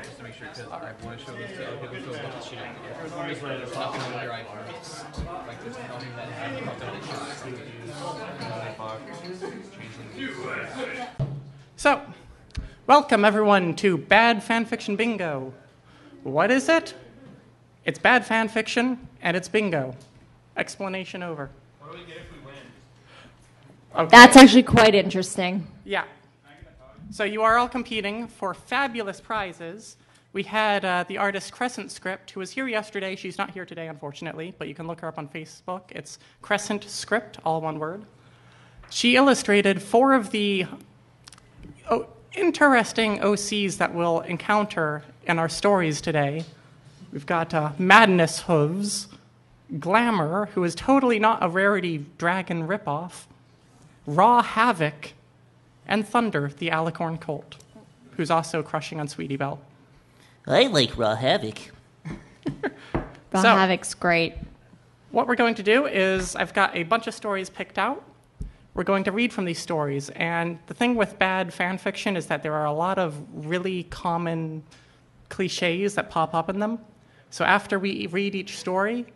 Just to make sure, because I want to show this to other people so that shooting. Everyone just ready to talk about your iPhones. Like there's nothing that hasn't popped out. So, welcome everyone to Bad Fanfiction Bingo. What is it? It's bad fanfiction and it's bingo. Explanation over. What do we get if we win? Okay. That's actually quite interesting. Yeah. So you are all competing for fabulous prizes. We had the artist Crescent Script, who was here yesterday. She's not here today, unfortunately, but you can look her up on Facebook. It's Crescent Script, all one word. She illustrated 4 of the interesting OCs that we'll encounter in our stories today. We've got Madness Hooves, Glamour, who is totally not a Rarity Dragon ripoff, Raw Havoc, and Thunder, the Alicorn Colt, who's also crushing on Sweetie Belle. I like Raw Havoc. Raw Havoc's great. What we're going to do is I've got a bunch of stories picked out. We're going to read from these stories. And the thing with bad fan fiction is that there are a lot of really common cliches that pop up in them. So after we read each story,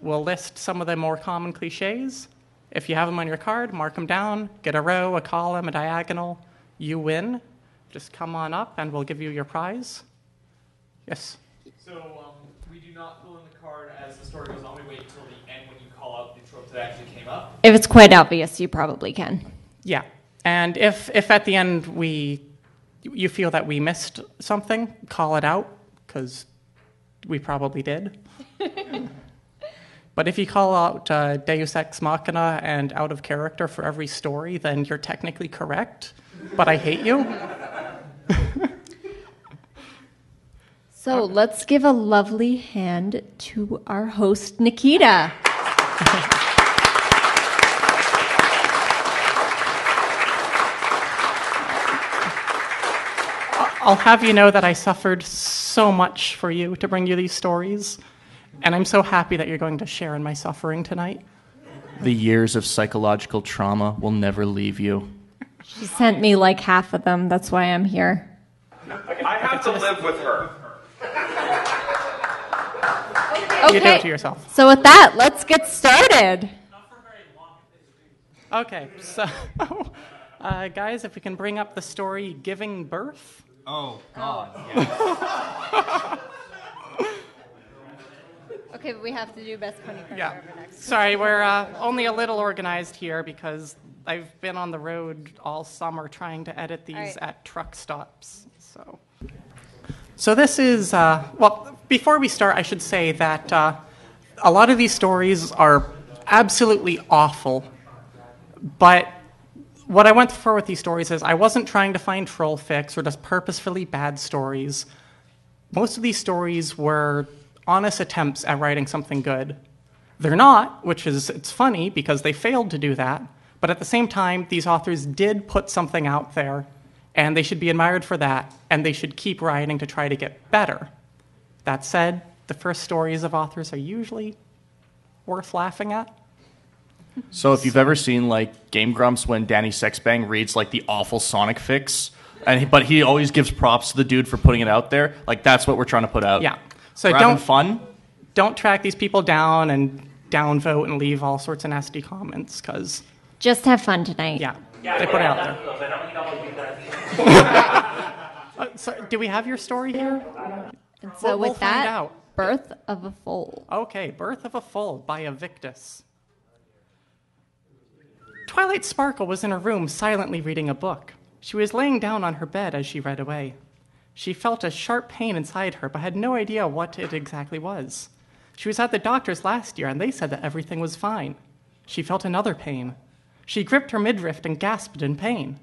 we'll list some of the more common cliches. If you have them on your card, mark them down, get a row, a column, a diagonal. You win. Just come on up and we'll give you your prize. Yes? So we do not fill in the card as the story goes on. We wait until the end when you call out the trope that actually came up. If it's quite obvious, you probably can. Yeah. And if at the end you feel that we missed something, call it out, because we probably did. But if you call out Deus Ex Machina and out of character for every story, then you're technically correct, but I hate you. So let's give a lovely hand to our host, Nikita. I'll have you know that I suffered so much for you to bring you these stories, and I'm so happy that you're going to share in my suffering tonight. The years of psychological trauma will never leave you. She sent me like half of them. That's why I'm here. I have to live with her. You do it to yourself. So with that, let's get started. Okay, so guys, if we can bring up the story Giving Birth. Oh, God, yes. Okay, but we have to do best pony card Yeah. forever next. Sorry, we're only a little organized here because I've been on the road all summer trying to edit these at truck stops. So this is, well, before we start, I should say that a lot of these stories are absolutely awful. But what I went for with these stories is I wasn't trying to find troll fics or just purposefully bad stories. Most of these stories were honest attempts at writing something good. They're not, which is, it's funny because they failed to do that, but at the same time, these authors did put something out there, and they should be admired for that, and they should keep writing to try to get better. That said, the first stories of authors are usually worth laughing at. So if you've ever seen like Game Grumps when Danny Sexbang reads like the awful Sonic fics, but he always gives props to the dude for putting it out there, like that's what we're trying to put out. Yeah. So we're having fun. Don't track these people down and downvote and leave all sorts of nasty comments, because... Just have fun tonight. Yeah, they put it out there. So, do we have your story here? And so We'll with find that, out. Birth of a Foal. Okay, Birth of a Foal by Evictus. Twilight Sparkle was in her room silently reading a book. She was laying down on her bed as she read away. She felt a sharp pain inside her, but had no idea what it exactly was. She was at the doctor's last year, and they said that everything was fine. She felt another pain. She gripped her midriff and gasped in pain.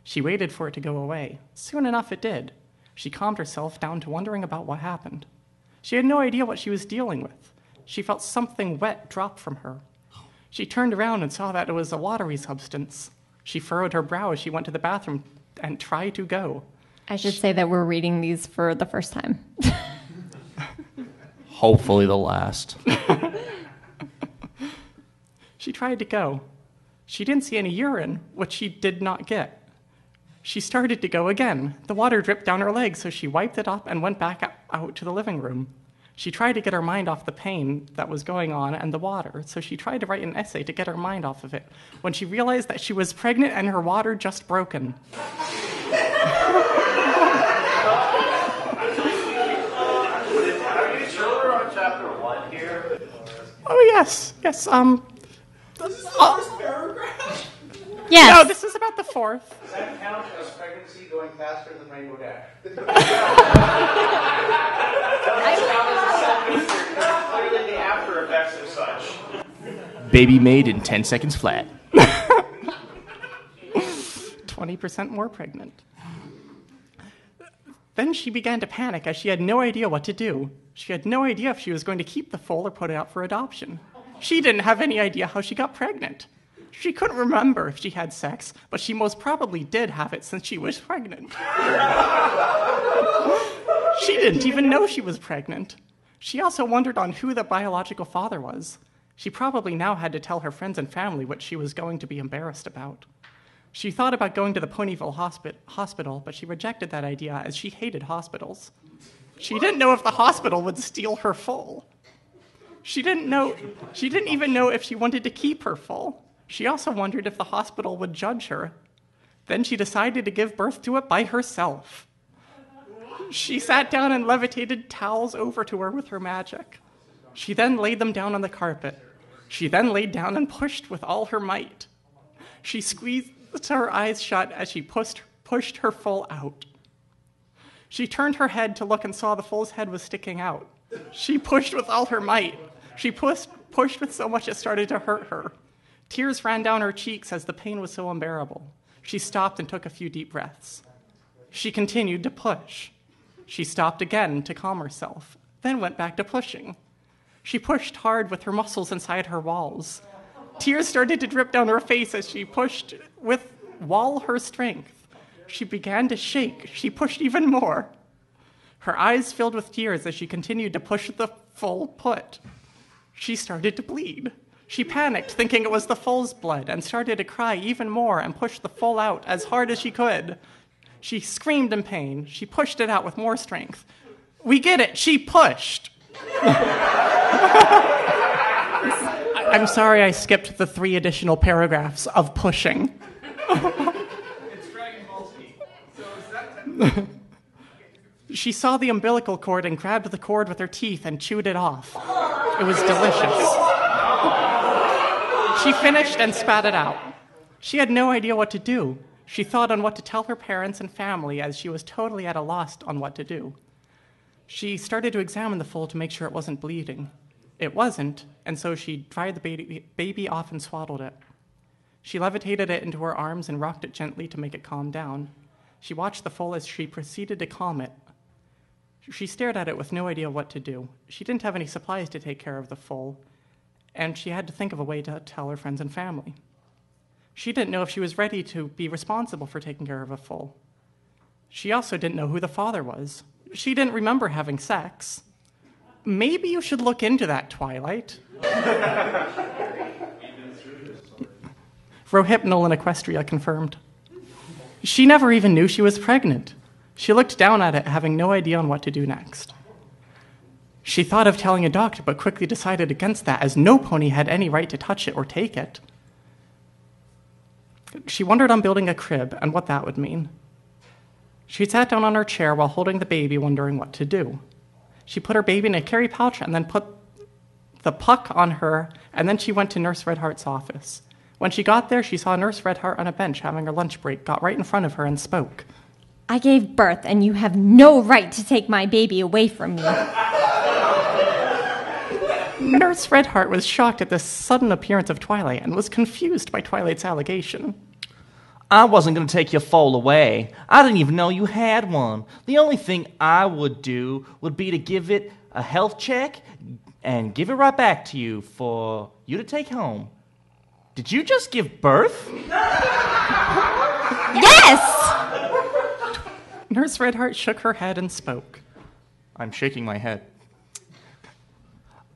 She waited for it to go away. Soon enough it did. She calmed herself down to wondering about what happened. She had no idea what she was dealing with. She felt something wet drop from her. She turned around and saw that it was a watery substance. She furrowed her brow as she went to the bathroom and tried to go. I should say that we're reading these for the first time. Hopefully the last. She tried to go. She didn't see any urine, which she did not get. She started to go again. The water dripped down her leg, so she wiped it up and went back out to the living room. She tried to get her mind off the pain that was going on and the water, so she tried to write an essay to get her mind off of it, when she realized that she was pregnant and her water just broken. Are you sure we're on chapter 1 here? Oh, yes. This is the First paragraph? Yes. No, this is about the fourth. Does that count as pregnancy going faster than Rainbow Dash? Clearly the after effects of such. Baby made in 10 seconds flat. 20% more pregnant. Then she began to panic as she had no idea what to do. She had no idea if she was going to keep the foal or put it out for adoption. She didn't have any idea how she got pregnant. She couldn't remember if she had sex, but she most probably did have it since she was pregnant. She didn't even know she was pregnant. She also wondered on who the biological father was. She probably now had to tell her friends and family what she was going to be embarrassed about. She thought about going to the Ponyville hospital, but she rejected that idea as she hated hospitals. She didn't know if the hospital would steal her foal. She didn't even know if she wanted to keep her foal. She also wondered if the hospital would judge her. Then she decided to give birth to it by herself. She sat down and levitated towels over to her with her magic. She then laid them down on the carpet. She then laid down and pushed with all her might. She squeezed her eyes shut as she pushed her foal out. She turned her head to look and saw the foal's head was sticking out. She pushed with all her might. She pushed with so much it started to hurt her. Tears ran down her cheeks as the pain was so unbearable. She stopped and took a few deep breaths. She continued to push. She stopped again to calm herself, then went back to pushing. She pushed hard with her muscles inside her walls. Tears started to drip down her face as she pushed with all her strength. She began to shake. She pushed even more. Her eyes filled with tears as she continued to push the full put. She started to bleed. She panicked, thinking it was the foal's blood, and started to cry even more and pushed the foal out as hard as she could. She screamed in pain. She pushed it out with more strength. We get it. She pushed. I'm sorry I skipped the 3 additional paragraphs of pushing. It's Dragon Ball Z. So is that... She saw the umbilical cord and grabbed the cord with her teeth and chewed it off. It was delicious. She finished and spat it out. She had no idea what to do. She thought on what to tell her parents and family as she was totally at a loss on what to do. She started to examine the foal to make sure it wasn't bleeding. It wasn't, and so she dried the baby off and swaddled it. She levitated it into her arms and rocked it gently to make it calm down. She watched the foal as she proceeded to calm it. She stared at it with no idea what to do. She didn't have any supplies to take care of the foal, and she had to think of a way to tell her friends and family. She didn't know if she was ready to be responsible for taking care of a foal. She also didn't know who the father was. She didn't remember having sex. Maybe you should look into that, Twilight. Rohypnol and Equestria confirmed. She never even knew she was pregnant. She looked down at it, having no idea on what to do next. She thought of telling a doctor, but quickly decided against that, as no pony had any right to touch it or take it. She wondered on building a crib and what that would mean. She sat down on her chair while holding the baby, wondering what to do. She put her baby in a carry pouch and then put the puck on her, and then she went to Nurse Redheart's office. When she got there, she saw Nurse Redheart on a bench having her lunch break, got right in front of her and spoke. I gave birth, and you have no right to take my baby away from me. Nurse Redheart was shocked at the sudden appearance of Twilight and was confused by Twilight's allegation. I wasn't going to take your foal away. I didn't even know you had one. The only thing I would do would be to give it a health check and give it right back to you for you to take home. Did you just give birth? Yes! Nurse Redheart shook her head and spoke. I'm shaking my head.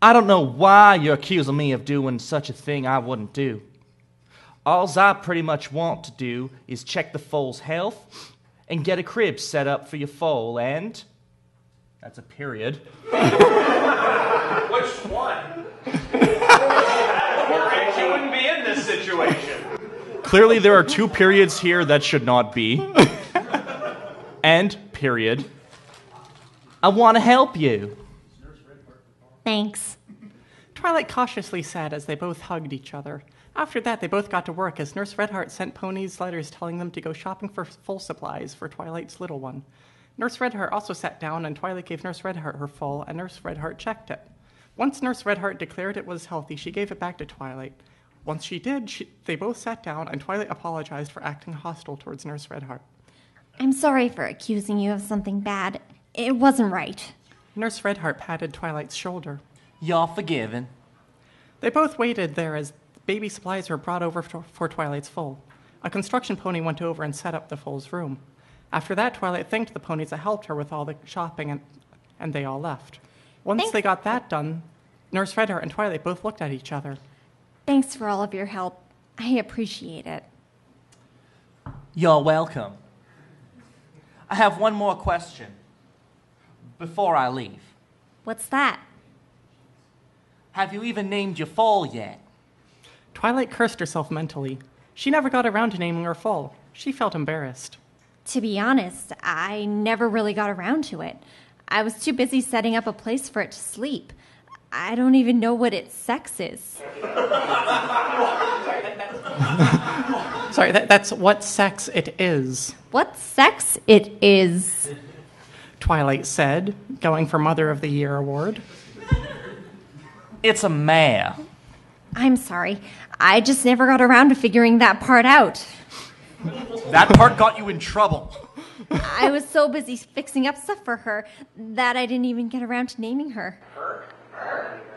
I don't know why you're accusing me of doing such a thing I wouldn't do. Alls I pretty much want to do is check the foal's health and get a crib set up for your foal, and that's a period. Which one? You wouldn't be in this situation. Clearly, there are 2 periods here that should not be. And period. I want to help you. Thanks. Twilight cautiously said as they both hugged each other. After that, they both got to work as Nurse Redheart sent ponies letters telling them to go shopping for full supplies for Twilight's little one. Nurse Redheart also sat down, and Twilight gave Nurse Redheart her full, and Nurse Redheart checked it. Once Nurse Redheart declared it was healthy, she gave it back to Twilight. Once she did, they both sat down, and Twilight apologized for acting hostile towards Nurse Redheart. I'm sorry for accusing you of something bad. It wasn't right. Nurse Redheart patted Twilight's shoulder. You're forgiven. They both waited there as baby supplies were brought over for Twilight's foal. A construction pony went over and set up the foal's room. After that, Twilight thanked the ponies that helped her with all the shopping, and they all left. Once they got that done, Nurse Redheart and Twilight both looked at each other. Thanks for all of your help. I appreciate it. You're welcome. I have one more question before I leave. What's that? Have you even named your foal yet? Twilight cursed herself mentally. She never got around to naming her foal. She felt embarrassed. To be honest, I never really got around to it. I was too busy setting up a place for it to sleep. I don't even know what its sex is. Sorry, that's what sex it is, What sex it is? Twilight said, going for Mother of the Year award. It's a mare. I'm sorry. I just never got around to figuring that part out. That part got you in trouble. I was so busy fixing up stuff for her that I didn't even get around to naming her.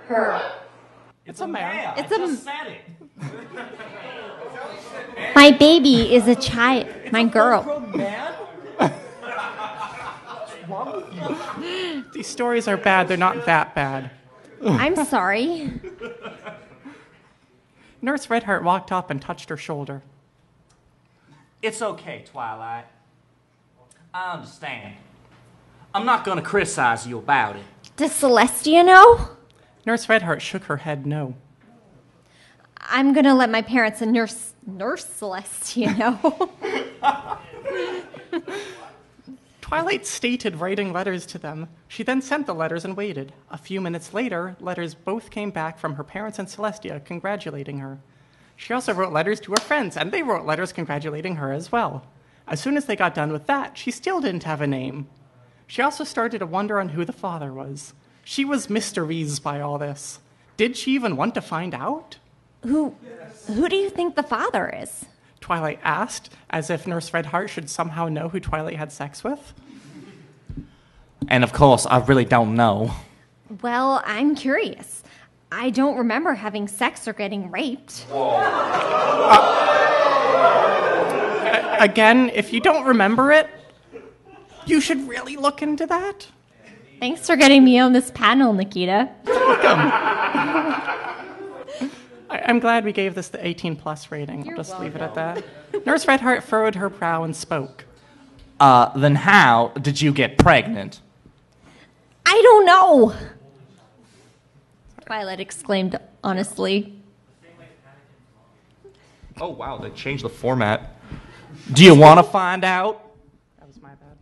Her. It's a mare. It's a- just said it. My baby is a child. My girl. These stories are bad. They're not that bad. I'm sorry. Nurse Redheart walked up and touched her shoulder. It's okay, Twilight. I understand. I'm not going to criticize you about it. Does Celestia know? Nurse Redheart shook her head no. I'm going to let my parents and Nurse Celestia know. Twilight stated writing letters to them. She then sent the letters and waited. A few minutes later, letters both came back from her parents and Celestia congratulating her. She also wrote letters to her friends, and they wrote letters congratulating her as well. As soon as they got done with that, she still didn't have a name. She also started to wonder on who the father was. She was mysteries by all this. Did she even want to find out? Who do you think the father is? Twilight asked, as if Nurse Redheart should somehow know who Twilight had sex with. And of course, I really don't know. Well, I'm curious. I don't remember having sex or getting raped. Again, if you don't remember it, you should really look into that. Thanks for getting me on this panel, Nikita. I'm glad we gave this the 18-plus rating. You're I'll just leave it at welcome. that. Nurse Redheart furrowed her brow and spoke. Then how did you get pregnant? I don't know. Twilight exclaimed honestly. Oh, wow, they changed the format. Do you want to find out? That was my bad.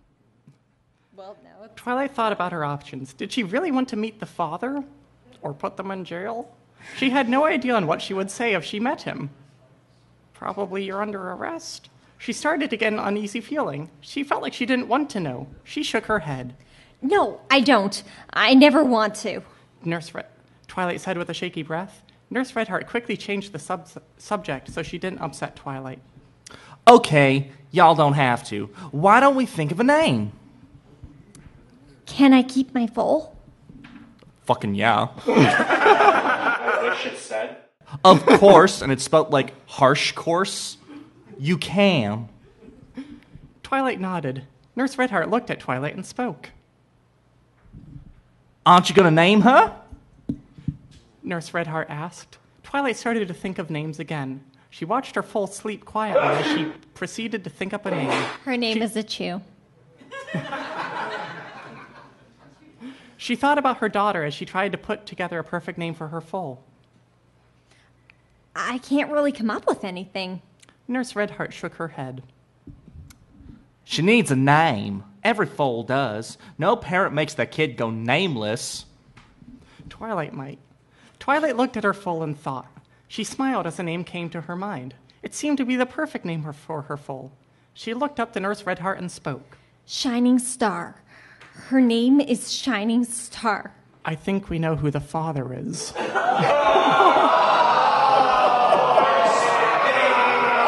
Well, no. Twilight thought about her options. Did she really want to meet the father? Or put them in jail? She had no idea on what she would say if she met him. Probably you're under arrest. She started to get an uneasy feeling. She felt like she didn't want to know. She shook her head. No, I don't. I never want to. Twilight said with a shaky breath. Nurse Redheart quickly changed the subject so she didn't upset Twilight. Okay, y'all don't have to. Why don't we think of a name? Can I keep my foal? Fucking yeah. What shit said? Of course, and it's spelled like harsh course. You can. Twilight nodded. Nurse Redheart looked at Twilight and spoke. Aren't you going to name her? Nurse Redheart asked. Twilight started to think of names again. She watched her foal sleep quietly as she proceeded to think up a name. Her name is a Chew. She thought about her daughter as she tried to put together a perfect name for her foal. I can't really come up with anything. Nurse Redheart shook her head. She needs a name. Every foal does. No parent makes their kid go nameless. Twilight might. Twilight looked at her foal and thought. She smiled as a name came to her mind. It seemed to be the perfect name for her foal. She looked up to Nurse Redheart and spoke. Shining Star. Her name is Shining Star. I think we know who the father is.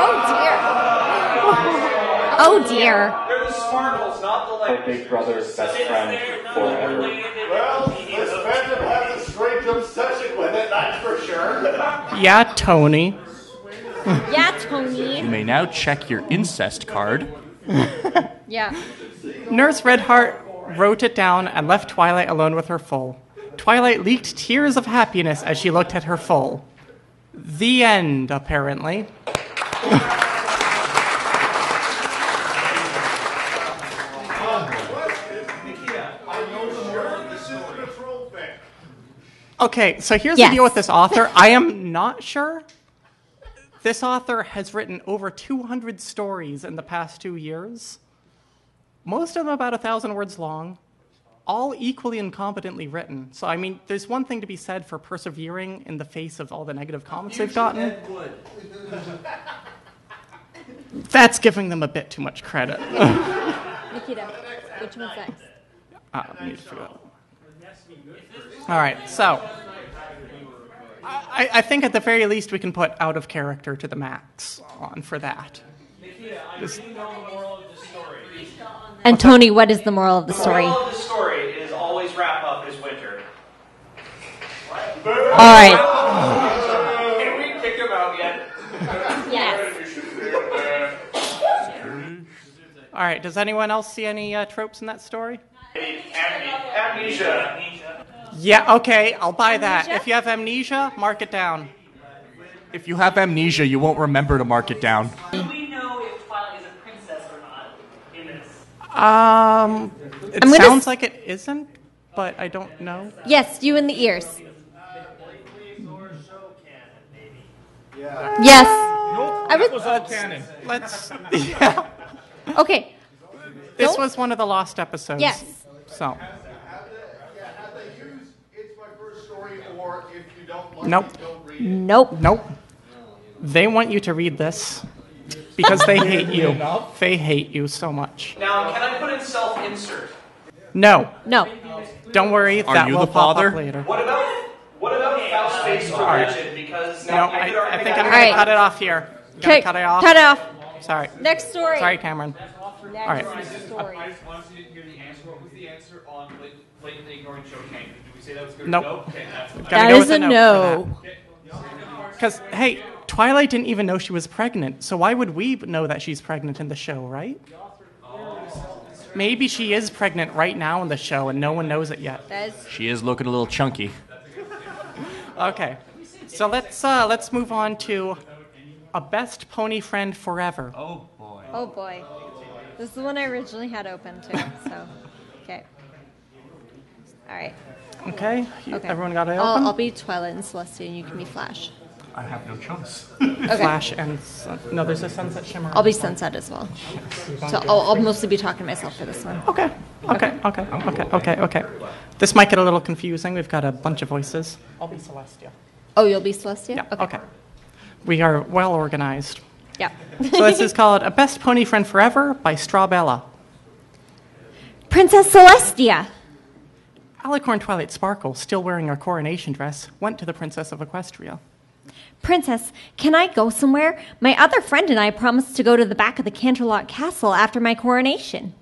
Oh, dear. Oh, dear. They're the Sparkles, not the like. Her big brother's best friend forever. Well, this fandom has a strange obsession with it, that's for sure. Yeah, Tony. Yeah, Tony. You may now check your incest card. Yeah. Nurse Redheart wrote it down and left Twilight alone with her foal. Twilight leaked tears of happiness as she looked at her foal. The end, apparently. Okay, so here's the deal with this author. I am not sure. This author has written over 200 stories in the past 2 years. Most of them about 1,000 words long, all equally incompetently written. So, I mean, there's one thing to be said for persevering in the face of all the negative comments they've gotten. That's giving them a bit too much credit. Nikita, which one's next? I need to figure out. All right, so I think at the very least we can put out of character to the max on for that. And Tony, what is the moral of the story? The moral of the story is always wrap up is winter. All right. Can we kick him out yet? Yes. All right, does anyone else see any tropes in that story? Amnesia. Yeah, okay, I'll buy that. Amnesia? If you have amnesia, mark it down. If you have amnesia, you won't remember to mark it down. Do we know if Twilight is a princess or not in this? It sounds like it isn't, but I don't know. Yes, you in the ears. Yes. I would. all canon. Let's, yeah. Okay. This Don't- was one of the lost episodes. Yes. So, Have they used It's My First Story, or if you don't like Nope. it, don't read it? Nope. nope. They want you to read this because they hate you. They hate you so much. Now, can I put in self-insert? No, No. don't worry. Are that you will the pop father? up later. What about Faust-based religion? Because No, now I could I think I'm argue going Alright. to cut it off here. Gonna Okay. cut it off. Cut it off. Sorry. Next story. Sorry, Cameron. Next Alright. story. honestly didn't hear the answer. What was the answer on blatantly ignoring Cho Chang? Did we say that was good? Nope. No? Okay, that's Gotta That go is with a note no. Because, hey, Twilight didn't even know she was pregnant, so why would we know that she's pregnant in the show, right? Maybe she is pregnant right now in the show and no one knows it yet. That is. She is looking a little chunky. Okay, so let's move on to a best pony friend forever. Oh, boy. Oh boy. This is the one I originally had open too. So, okay. All right. Okay, Okay. everyone got it open? I'll be Twilight and Celestia, and you can be Flash. I have no choice. Okay. Flash and no, there's a sunset shimmer. I'll be Sunset as well. So I'll mostly be talking to myself for this one. Okay. This might get a little confusing. We've got a bunch of voices. I'll be Celestia. Oh, you'll be Celestia? Yeah. Okay. We are well organized. Yeah. So this is called A Best Pony Friend Forever by Strawbella. Princess Celestia. Alicorn Twilight Sparkle, still wearing her coronation dress, went to the Princess of Equestria. Princess, can I go somewhere? My other friend and I promised to go to the back of the Canterlot Castle after my coronation.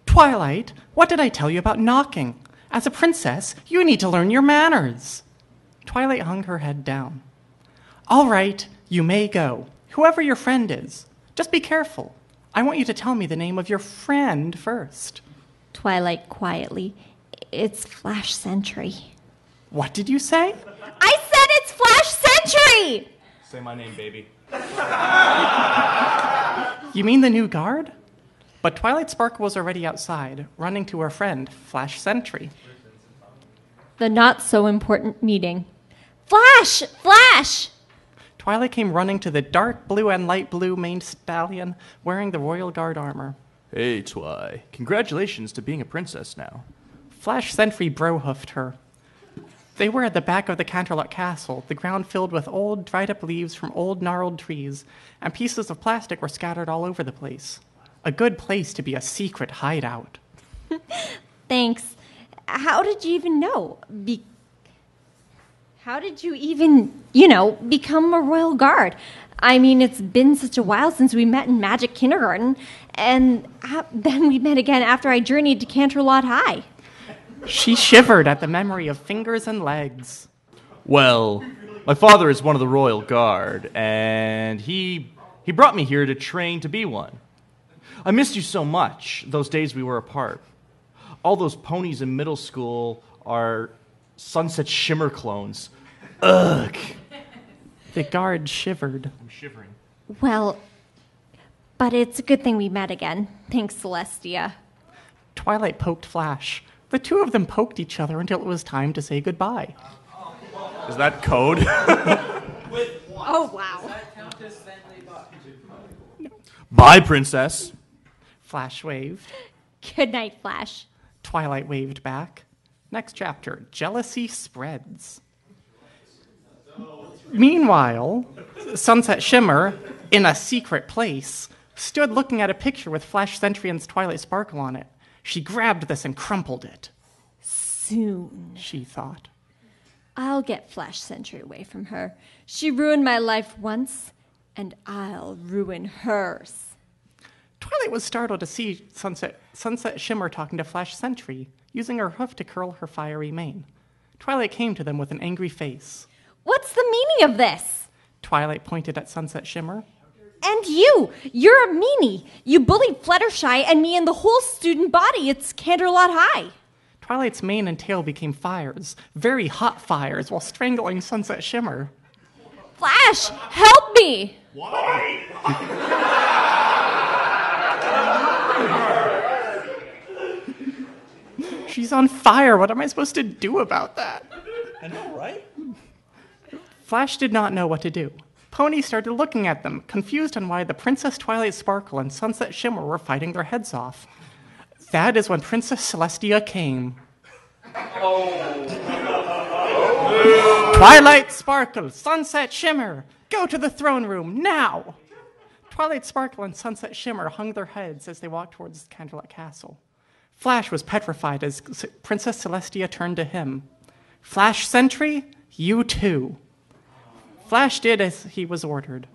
Twilight, what did I tell you about knocking? As a princess, you need to learn your manners. Twilight hung her head down. All right, you may go, whoever your friend is. Just be careful. I want you to tell me the name of your friend first. Twilight quietly. It's Flash Sentry. What did you say? I said it's Flash Sentry! Say my name, baby. You mean the new guard? But Twilight Sparkle was already outside, running to her friend, Flash Sentry. The not-so-important meeting. Flash! Flash! Twilight came running to the dark blue and light blue maned stallion wearing the Royal Guard armor. Hey, Twi. Congratulations to being a princess now. Flash Sentry bro-hoofed her. They were at the back of the Canterlot Castle, the ground filled with old, dried-up leaves from old, gnarled trees, and pieces of plastic were scattered all over the place. A good place to be a secret hideout. Thanks. How did you even know? How did you even, become a Royal Guard? I mean, it's been such a while since we met in Magic Kindergarten, and then we met again after I journeyed to Canterlot High. She shivered at the memory of fingers and legs. Well, my father is one of the Royal Guard, and he brought me here to train to be one. I missed you so much, those days we were apart. All those ponies in middle school are Sunset Shimmer clones. Ugh. The guard shivered. I'm shivering. Well, but it's a good thing we met again. Thanks, Celestia. Twilight poked Flash. The two of them poked each other until it was time to say goodbye. Is that code? Oh, wow. Bye, princess. Flash waved. Good night, Flash. Twilight waved back. Next chapter, Jealousy Spreads. Meanwhile, Sunset Shimmer, in a secret place, stood looking at a picture with Flash Sentry and Twilight Sparkle on it. She grabbed this and crumpled it. Soon, she thought. I'll get Flash Sentry away from her. She ruined my life once, and I'll ruin hers. Twilight was startled to see Sunset Shimmer talking to Flash Sentry, using her hoof to curl her fiery mane. Twilight came to them with an angry face. What's the meaning of this? Twilight pointed at Sunset Shimmer. And you're a meanie. You bullied Fluttershy and me and the whole student body. It's Canterlot High. Twilight's mane and tail became fires, very hot fires, while strangling Sunset Shimmer. Flash, help me! Why? She's on fire. What am I supposed to do about that? I know, right? Flash did not know what to do. Pony started looking at them, confused on why the Princess Twilight Sparkle and Sunset Shimmer were fighting their heads off. That is when Princess Celestia came. Twilight Sparkle, Sunset Shimmer, go to the throne room, now! Twilight Sparkle and Sunset Shimmer hung their heads as they walked towards Canterlot Castle. Flash was petrified as Princess Celestia turned to him. Flash Sentry, you too. Flash did as he was ordered.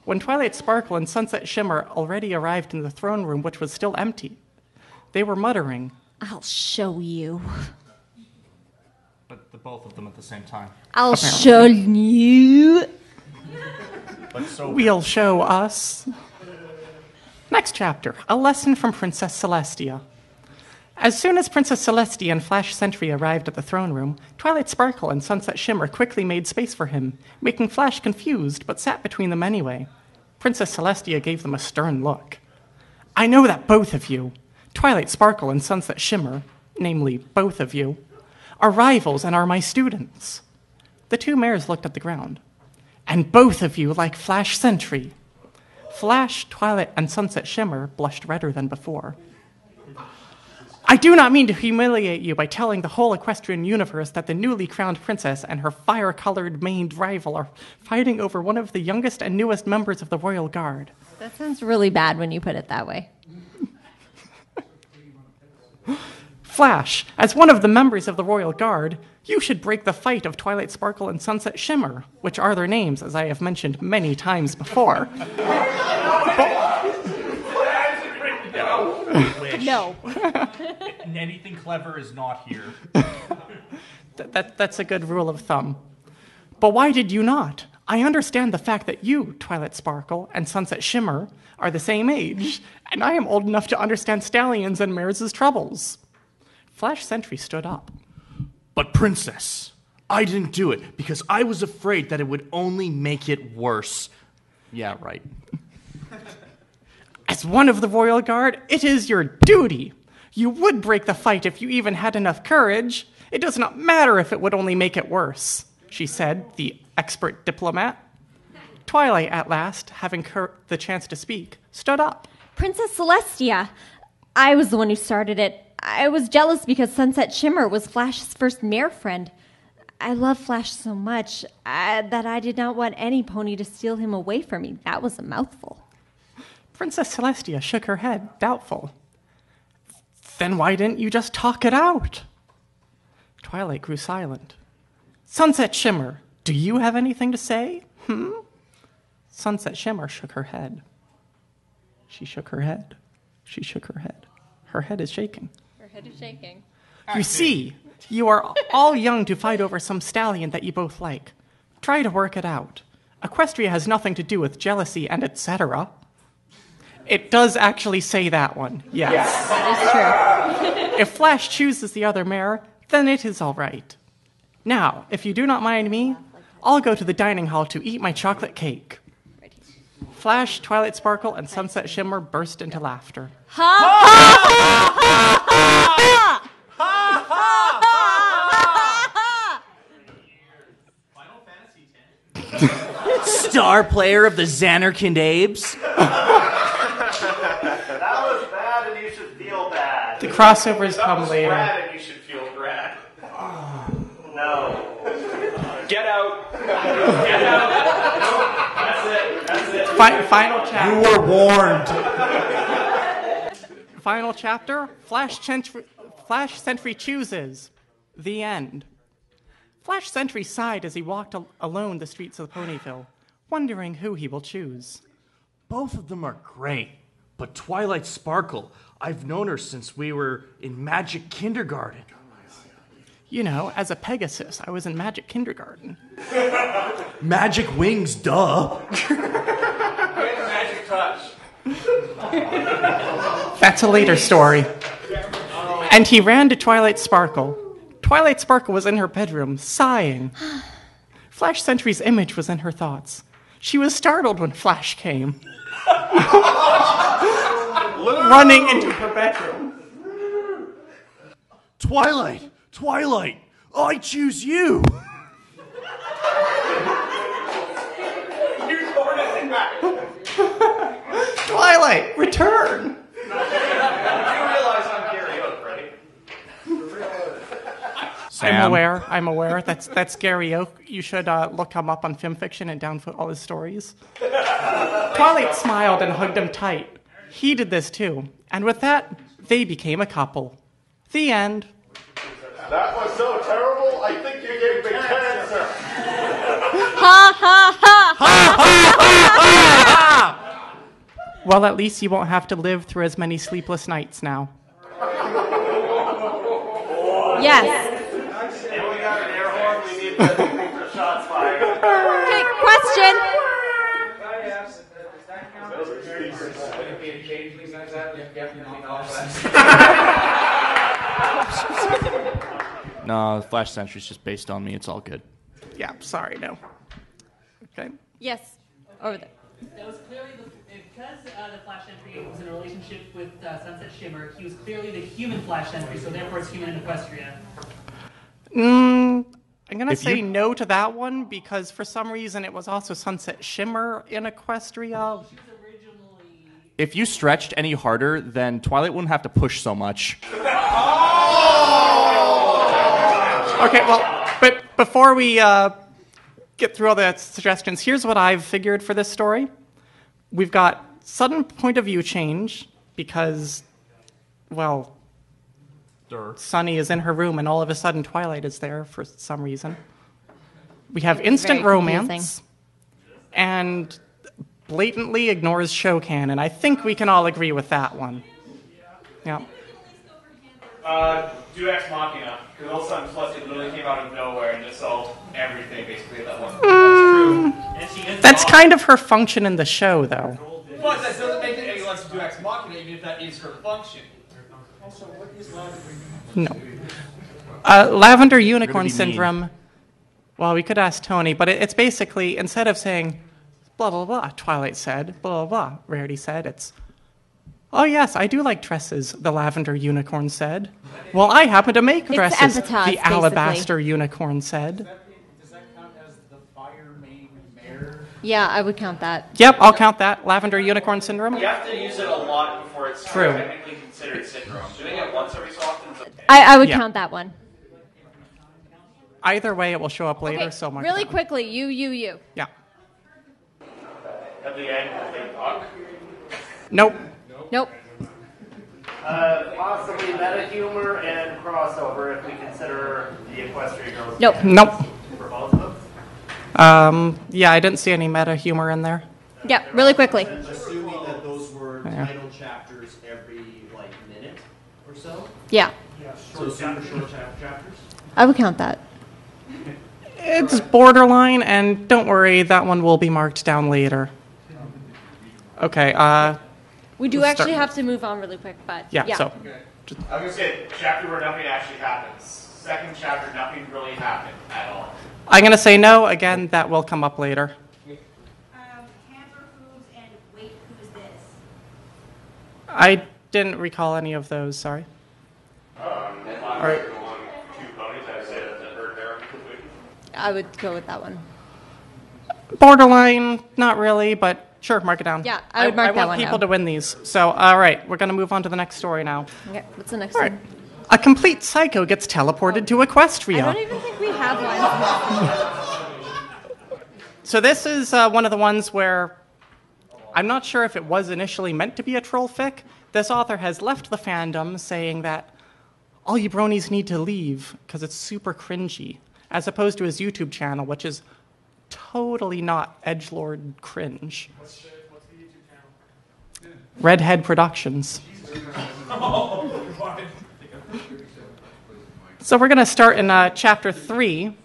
When Twilight Sparkle and Sunset Shimmer already arrived in the throne room, which was still empty, they were muttering, I'll show you. But the both of them at the same time. I'll show you. But so we'll show us. Next chapter, a lesson from Princess Celestia. As soon as Princess Celestia and Flash Sentry arrived at the throne room, Twilight Sparkle and Sunset Shimmer quickly made space for him, making Flash confused, but sat between them anyway. Princess Celestia gave them a stern look. I know that both of you, Twilight Sparkle and Sunset Shimmer, namely both of you, are rivals and are my students. The two mares looked at the ground. And both of you like Flash Sentry. Flash, Twilight, and Sunset Shimmer blushed redder than before. I do not mean to humiliate you by telling the whole equestrian universe that the newly crowned princess and her fire-colored maned rival are fighting over one of the youngest and newest members of the Royal Guard. That sounds really bad when you put it that way. Flash, as one of the members of the Royal Guard, you should break the fight of Twilight Sparkle and Sunset Shimmer, which are their names, as I have mentioned many times before. No. Anything clever is not here. That's a good rule of thumb. But why did you not? I understand the fact that you, Twilight Sparkle, and Sunset Shimmer are the same age, and I am old enough to understand stallions and mares' troubles. Flash Sentry stood up. But princess, I didn't do it because I was afraid that it would only make it worse. Yeah, right. As one of the royal guard, it is your duty. You would break the fight if you even had enough courage. It does not matter if it would only make it worse, she said, the expert diplomat. Twilight, at last, having the chance to speak, stood up. Princess Celestia, I was the one who started it. I was jealous because Sunset Shimmer was Flash's first mare friend. I love Flash so much that I did not want any pony to steal him away from me. That was a mouthful. Princess Celestia shook her head, doubtful. Then why didn't you just talk it out? Twilight grew silent. Sunset Shimmer, do you have anything to say? Sunset Shimmer shook her head. She shook her head. She shook her head. Her head is shaking. Her head is shaking. You see, you are all young to fight over some stallion that you both like. Try to work it out. Equestria has nothing to do with jealousy and etc. It does actually say that one, yes. That is true. If Flash chooses the other mare, then it is all right. Now, if you do not mind me, I'll go to the dining hall to eat my chocolate cake. Flash, Twilight Sparkle, and Sunset Shimmer burst into laughter. Star player of the Xanarkand Abes. That was bad and you should feel bad. The crossovers come later. Bad and you should feel bad. No. Get out. Get out. That's it. That's it. Final chapter. You were warned. Final chapter. Flash Sentry chooses. The end. Flash Sentry sighed as he walked alone the streets of Ponyville, wondering who he will choose. Both of them are great, but Twilight Sparkle, I've known her since we were in Magic Kindergarten. You know, as a Pegasus, I was in Magic Kindergarten. Magic wings, duh. Magic touch. That's a later story. And he ran to Twilight Sparkle. Twilight Sparkle was in her bedroom, sighing. Flash Sentry's image was in her thoughts. She was startled when Flash came. Running into her bedroom. Twilight, I choose you. Twilight, return. You realize I'm Gary Oak, right? Sam. I'm aware. That's Gary Oak. You should look him up on Fanfiction and downvote all his stories. Twilight smiled and hugged him tight. He did this too. And with that, they became a couple. The end. That was so terrible, I think you gave me cancer. Ha ha ha! Well, at least you won't have to live through as many sleepless nights now. Yes. And we got an air horn, we need the shots fired. Okay, question. No, Flash Sentry's just based on me. It's all good. Yeah, sorry, no. Okay. Yes. Over there. That was clearly because the Flash Sentry was in a relationship with Sunset Shimmer. He was clearly the human Flash Sentry, so therefore it's human in Equestria. I'm going to say no to that one because for some reason it was also Sunset Shimmer in Equestria. If you stretched any harder, then Twilight wouldn't have to push so much. Okay, well, but before we get through all the suggestions, here's what I've figured for this story. We've got sudden point of view change because, well, Sunny is in her room and all of a sudden Twilight is there for some reason. We have instant romance and blatantly ignores Shokan, and I think we can all agree with that one. Yeah. Do Ex Machina, because all of a sudden Celestia literally came out of nowhere and just solved everything basically at that one point. That's true. That's kind of her function in the show, though. But that doesn't make it any less to do Ex Machina, even if that is her function. No. Lavender Unicorn Syndrome Well, we could ask Tony, but it's basically, instead of saying, blah, blah, blah, Twilight said, blah, blah, blah, Rarity said, it's, oh, yes, I do like dresses, the Lavender Unicorn said. Well, I happen to make dresses, the Alabaster Unicorn said. Does that count as the fire main mare? Yeah, I would count that. Yep, I'll count that. Lavender Unicorn Syndrome. You have to use it a lot before it's True. technically considered syndrome. Doing it once every so often is okay. I would count that one. Either way, it will show up later, Okay, so mark really it down. quickly, you. Yeah. At the end, they talk. Nope. Nope. Possibly meta humor and crossover if we consider the Equestria Girls. Nope. Nope. For both of them. Yeah, I didn't see any meta humor in there. Yeah, really quickly. Assuming that those were title chapters every minute or so. Yeah. So super short chapters. I would count that. It's borderline, and don't worry, that one will be marked down later. Okay, We do let's actually start. have to move on really quick, but Yeah, so. I was going to say, chapter where nothing actually happens. Second chapter, nothing really happened at all. I'm going to say no. Again, that will come up later. Hamper Who's and Wait Who's This? I didn't recall any of those, sorry. All right. Two ponies, I say that's a herd there. I would go with that one. Borderline, not really, but sure, mark it down. Yeah, I would mark that I want one people down. to win these. So, all right, we're going to move on to the next story now. Okay, what's the next All right. one? A complete psycho gets teleported to Equestria. I don't even think we have one. So this is one of the ones where I'm not sure if it was initially meant to be a troll fic. This author has left the fandom saying that all you bronies need to leave because it's super cringy, as opposed to his YouTube channel, which is totally not edgelord cringe. What's the YouTube channel? Redhead Productions. So we're going to start in chapter 3.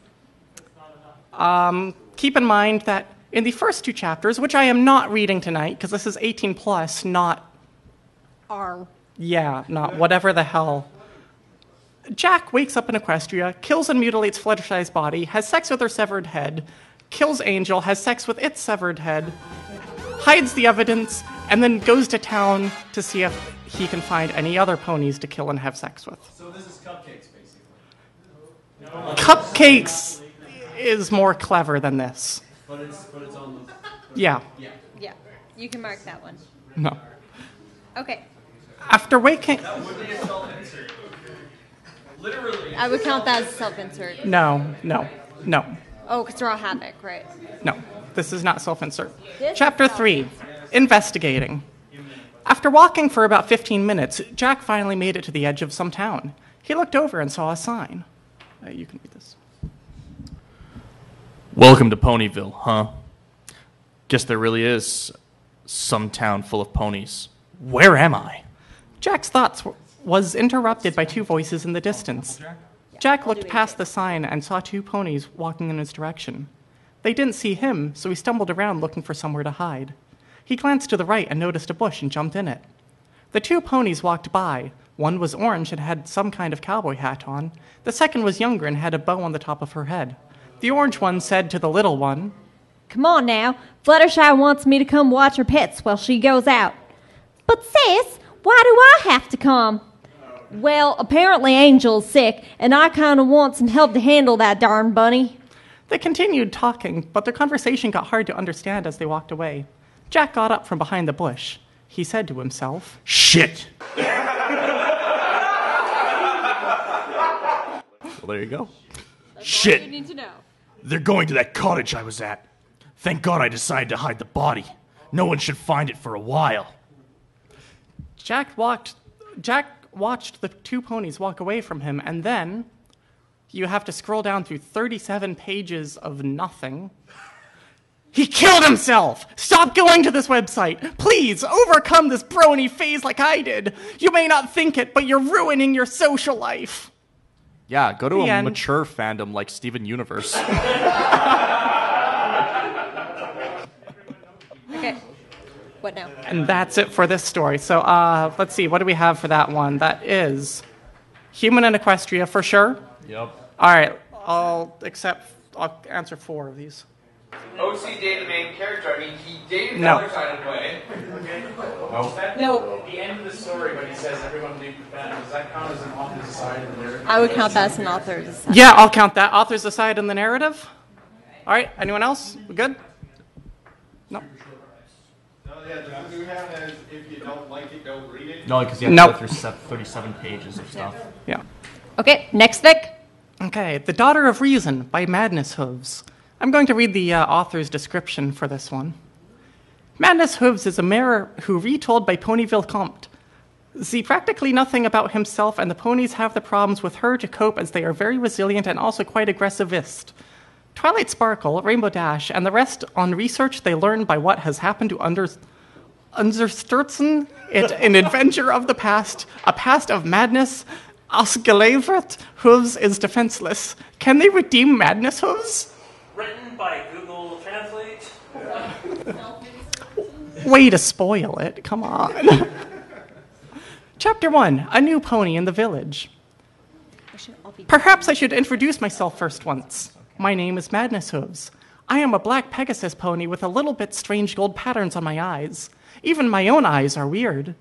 Keep in mind that in the first two chapters, which I am not reading tonight because this is 18 plus, not not whatever the hell. Jack wakes up in Equestria, kills and mutilates Fluttershy's body, has sex with her severed head, kills Angel, has sex with its severed head, hides the evidence, and then goes to town to see if he can find any other ponies to kill and have sex with. So this is Cupcakes, basically. Cupcakes is more clever than this. But it's on the. Yeah. Yeah, you can mark that one. No. Okay, After waking... That would be a self-insert. Literally. I would count that as self-insert. No. Oh, because they're all Havoc, right? No, this is not self-insert. This is Chapter 3, Investigating. After walking for about 15 minutes, Jack finally made it to the edge of some town. He looked over and saw a sign. You can read this. Welcome to Ponyville, huh? Guess there really is some town full of ponies. Where am I? Jack's thoughts was interrupted by two voices in the distance. Jack looked past the sign and saw two ponies walking in his direction. They didn't see him, so he stumbled around looking for somewhere to hide. He glanced to the right and noticed a bush and jumped in it. The two ponies walked by. One was orange and had some kind of cowboy hat on. The second was younger and had a bow on the top of her head. The orange one said to the little one, Come on now, Fluttershy wants me to come watch her pets while she goes out. But sis, why do I have to come? Well, apparently Angel's sick, and I kind of want some help to handle that darn bunny. They continued talking, but their conversation got hard to understand as they walked away. Jack got up from behind the bush. He said to himself, Shit! Well, there you go. Shit! You need to know. They're going to that cottage I was at. Thank God I decided to hide the body. No one should find it for a while. Jack watched the two ponies walk away from him, and then you have to scroll down through 37 pages of nothing. He killed himself! Stop going to this website! Please, overcome this brony phase like I did! You may not think it, but you're ruining your social life! Yeah, go to The a end. mature fandom like Steven Universe. Okay, what now? And that's it for this story. So, let's see, what do we have for that one? That is Human and Equestria for sure. Yep. All right, I'll accept I'll answer 4 of these. OC dated the main character. I mean, he dated the No. other side of the way. No. At the end of the story, when he says everyone leave Japan, does that count as an author's aside in the narrative? I would count that as an author's aside. Yeah, I'll count that. Author's aside in the narrative. All right, anyone else? We good? No. Does it count as if you don't like it, don't read it? No, because you have Nope. to go through 37 pages of stuff. Yeah. Okay, next Vic. Okay, The Daughter of Reason by Madness Hooves. I'm going to read the author's description for this one. Madness Hooves is a mare who retold by Ponyville Comte. See practically nothing about himself, and the ponies have the problems with her to cope as they are very resilient and also quite aggressivist. Twilight Sparkle, Rainbow Dash, and the rest on research they learn by what has happened to Understürzen, it an adventure of the past, a past of madness. Ausgelevert, Hooves is defenseless. Can they redeem Madness Hooves? Written by Google Translate. Way to spoil it, come on. Chapter 1, A New Pony in the Village. Perhaps I should introduce myself first once. My name is Madness Hooves. I am a black Pegasus pony with a little bit strange gold patterns on my eyes. Even my own eyes are weird.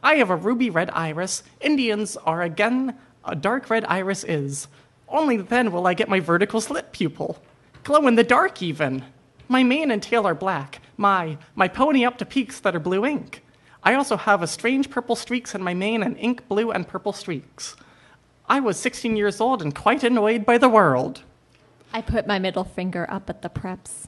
I have a ruby red iris. Indians are again a dark red iris is. Only then will I get my vertical slit pupil. Glow in the dark even. My mane and tail are black. My pony up to peaks that are blue ink. I also have a strange purple streaks in my mane and ink blue and purple streaks. I was 16 years old and quite annoyed by the world. I put my middle finger up at the preps.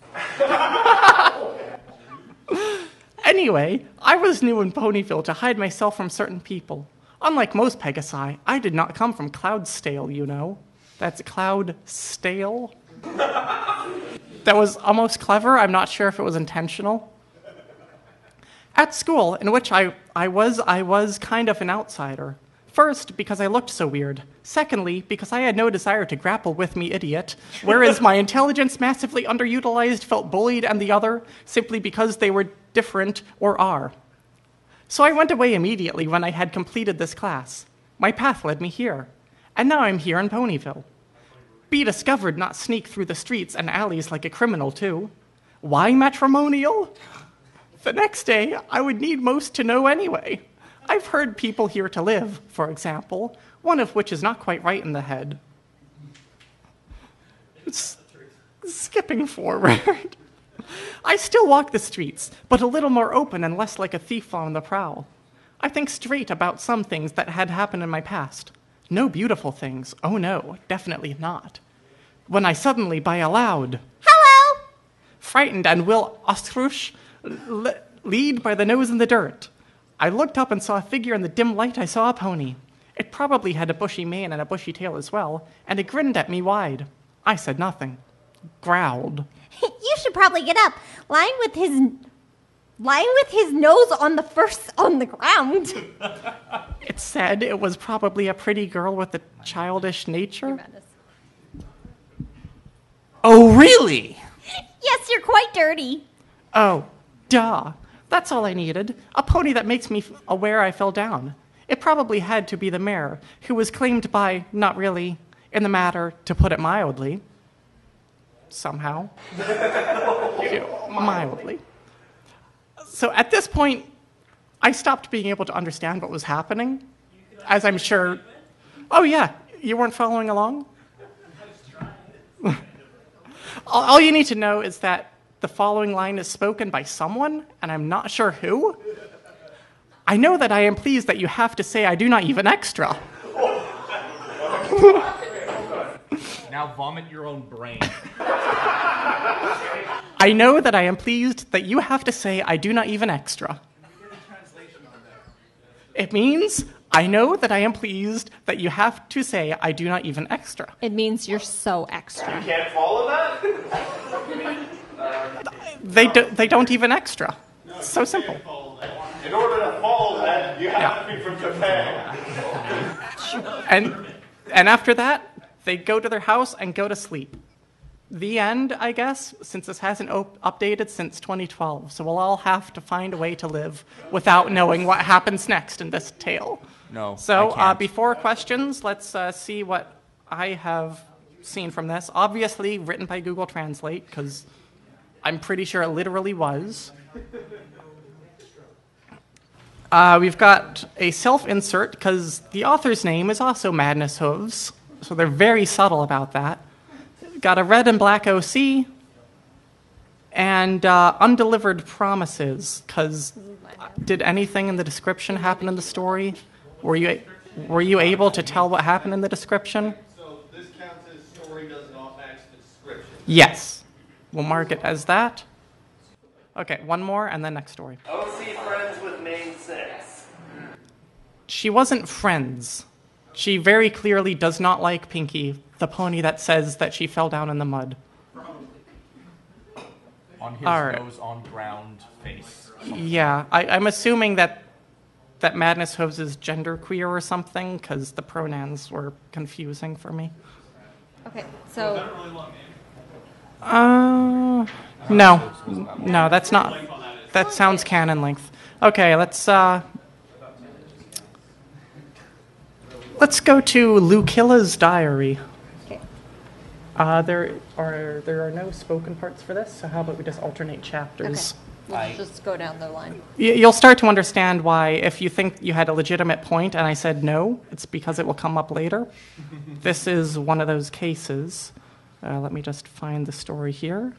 Anyway, I was new in Ponyville to hide myself from certain people. Unlike most Pegasi, I did not come from Cloudstale, you know. That's Cloudstale. That was almost clever. I'm not sure if it was intentional. At school, in which I was kind of an outsider. First, because I looked so weird. Secondly, because I had no desire to grapple with me idiot, whereas my intelligence, massively underutilized, felt bullied, and the other, simply because they were different or are. So I went away immediately when I had completed this class. My path led me here, and now I'm here in Ponyville. Be discovered, not sneak through the streets and alleys like a criminal, too. Why matrimonial? The next day, I would need most to know anyway. I've heard people here to live, for example, one of which is not quite right in the head. Skipping forward. I still walk the streets, but a little more open and less like a thief on the prowl. I think straight about some things that had happened in my past. No beautiful things. Oh no, definitely not. When I suddenly, by a loud, "Hello!" frightened and Will Ostrush lead by the nose in the dirt. I looked up and saw a figure in the dim light. I saw a pony. It probably had a bushy mane and a bushy tail as well, and it grinned at me wide. I said nothing. Growled. You should probably get up. Lying with his nose on the ground. It said it was probably a pretty girl with a childish nature. Oh, really? Yes, you're quite dirty. Oh, duh. That's all I needed. A pony that makes me aware I fell down. It probably had to be the mare, who was claimed by, not really, in the matter, to put it mildly. Somehow. Mildly. So at this point, I stopped being able to understand what was happening, as I'm sure... Oh yeah, you weren't following along? All you need to know is that the following line is spoken by someone, and I'm not sure who. I know that I am pleased that you have to say I do not even extra. Now vomit your own brain. I know that I am pleased that you have to say I do not even extra. It means I know that I am pleased that you have to say I do not even extra. It means you're so extra. You can't follow that? They don't even extra. So simple. In order to follow that, you have to be from Japan. And after that, they go to their house and go to sleep. The end, I guess, since this hasn't updated since 2012. So we'll all have to find a way to live without knowing what happens next in this tale. No. So I can't. before questions, let's see what I have seen from this. Obviously written by Google Translate, because I'm pretty sure it literally was. We've got a self-insert, because the author's name is also Madness Hooves, so they're very subtle about that. Got a red and black OC, and undelivered promises, because did anything in the description happen in the story? Were you able to tell what happened in the description? So this counts as story does not match the description. Yes. We'll mark it as that. Okay, one more, and then next story. OC friends with main 6. She wasn't friends. She very clearly does not like Pinky, the pony that says that she fell down in the mud. On his Alright. nose on ground face. Yeah, I'm assuming that Madness Hooves is genderqueer or something, because the pronouns were confusing for me. Okay, so No, that's not. That sounds canon length. Okay, let's go to Lucilla's diary. Okay. There are no spoken parts for this, so how about we just alternate chapters? Okay. We'll just go down the line. You'll start to understand why, if you think you had a legitimate point and I said no, it's because it will come up later. This is one of those cases. Let me just find the story here.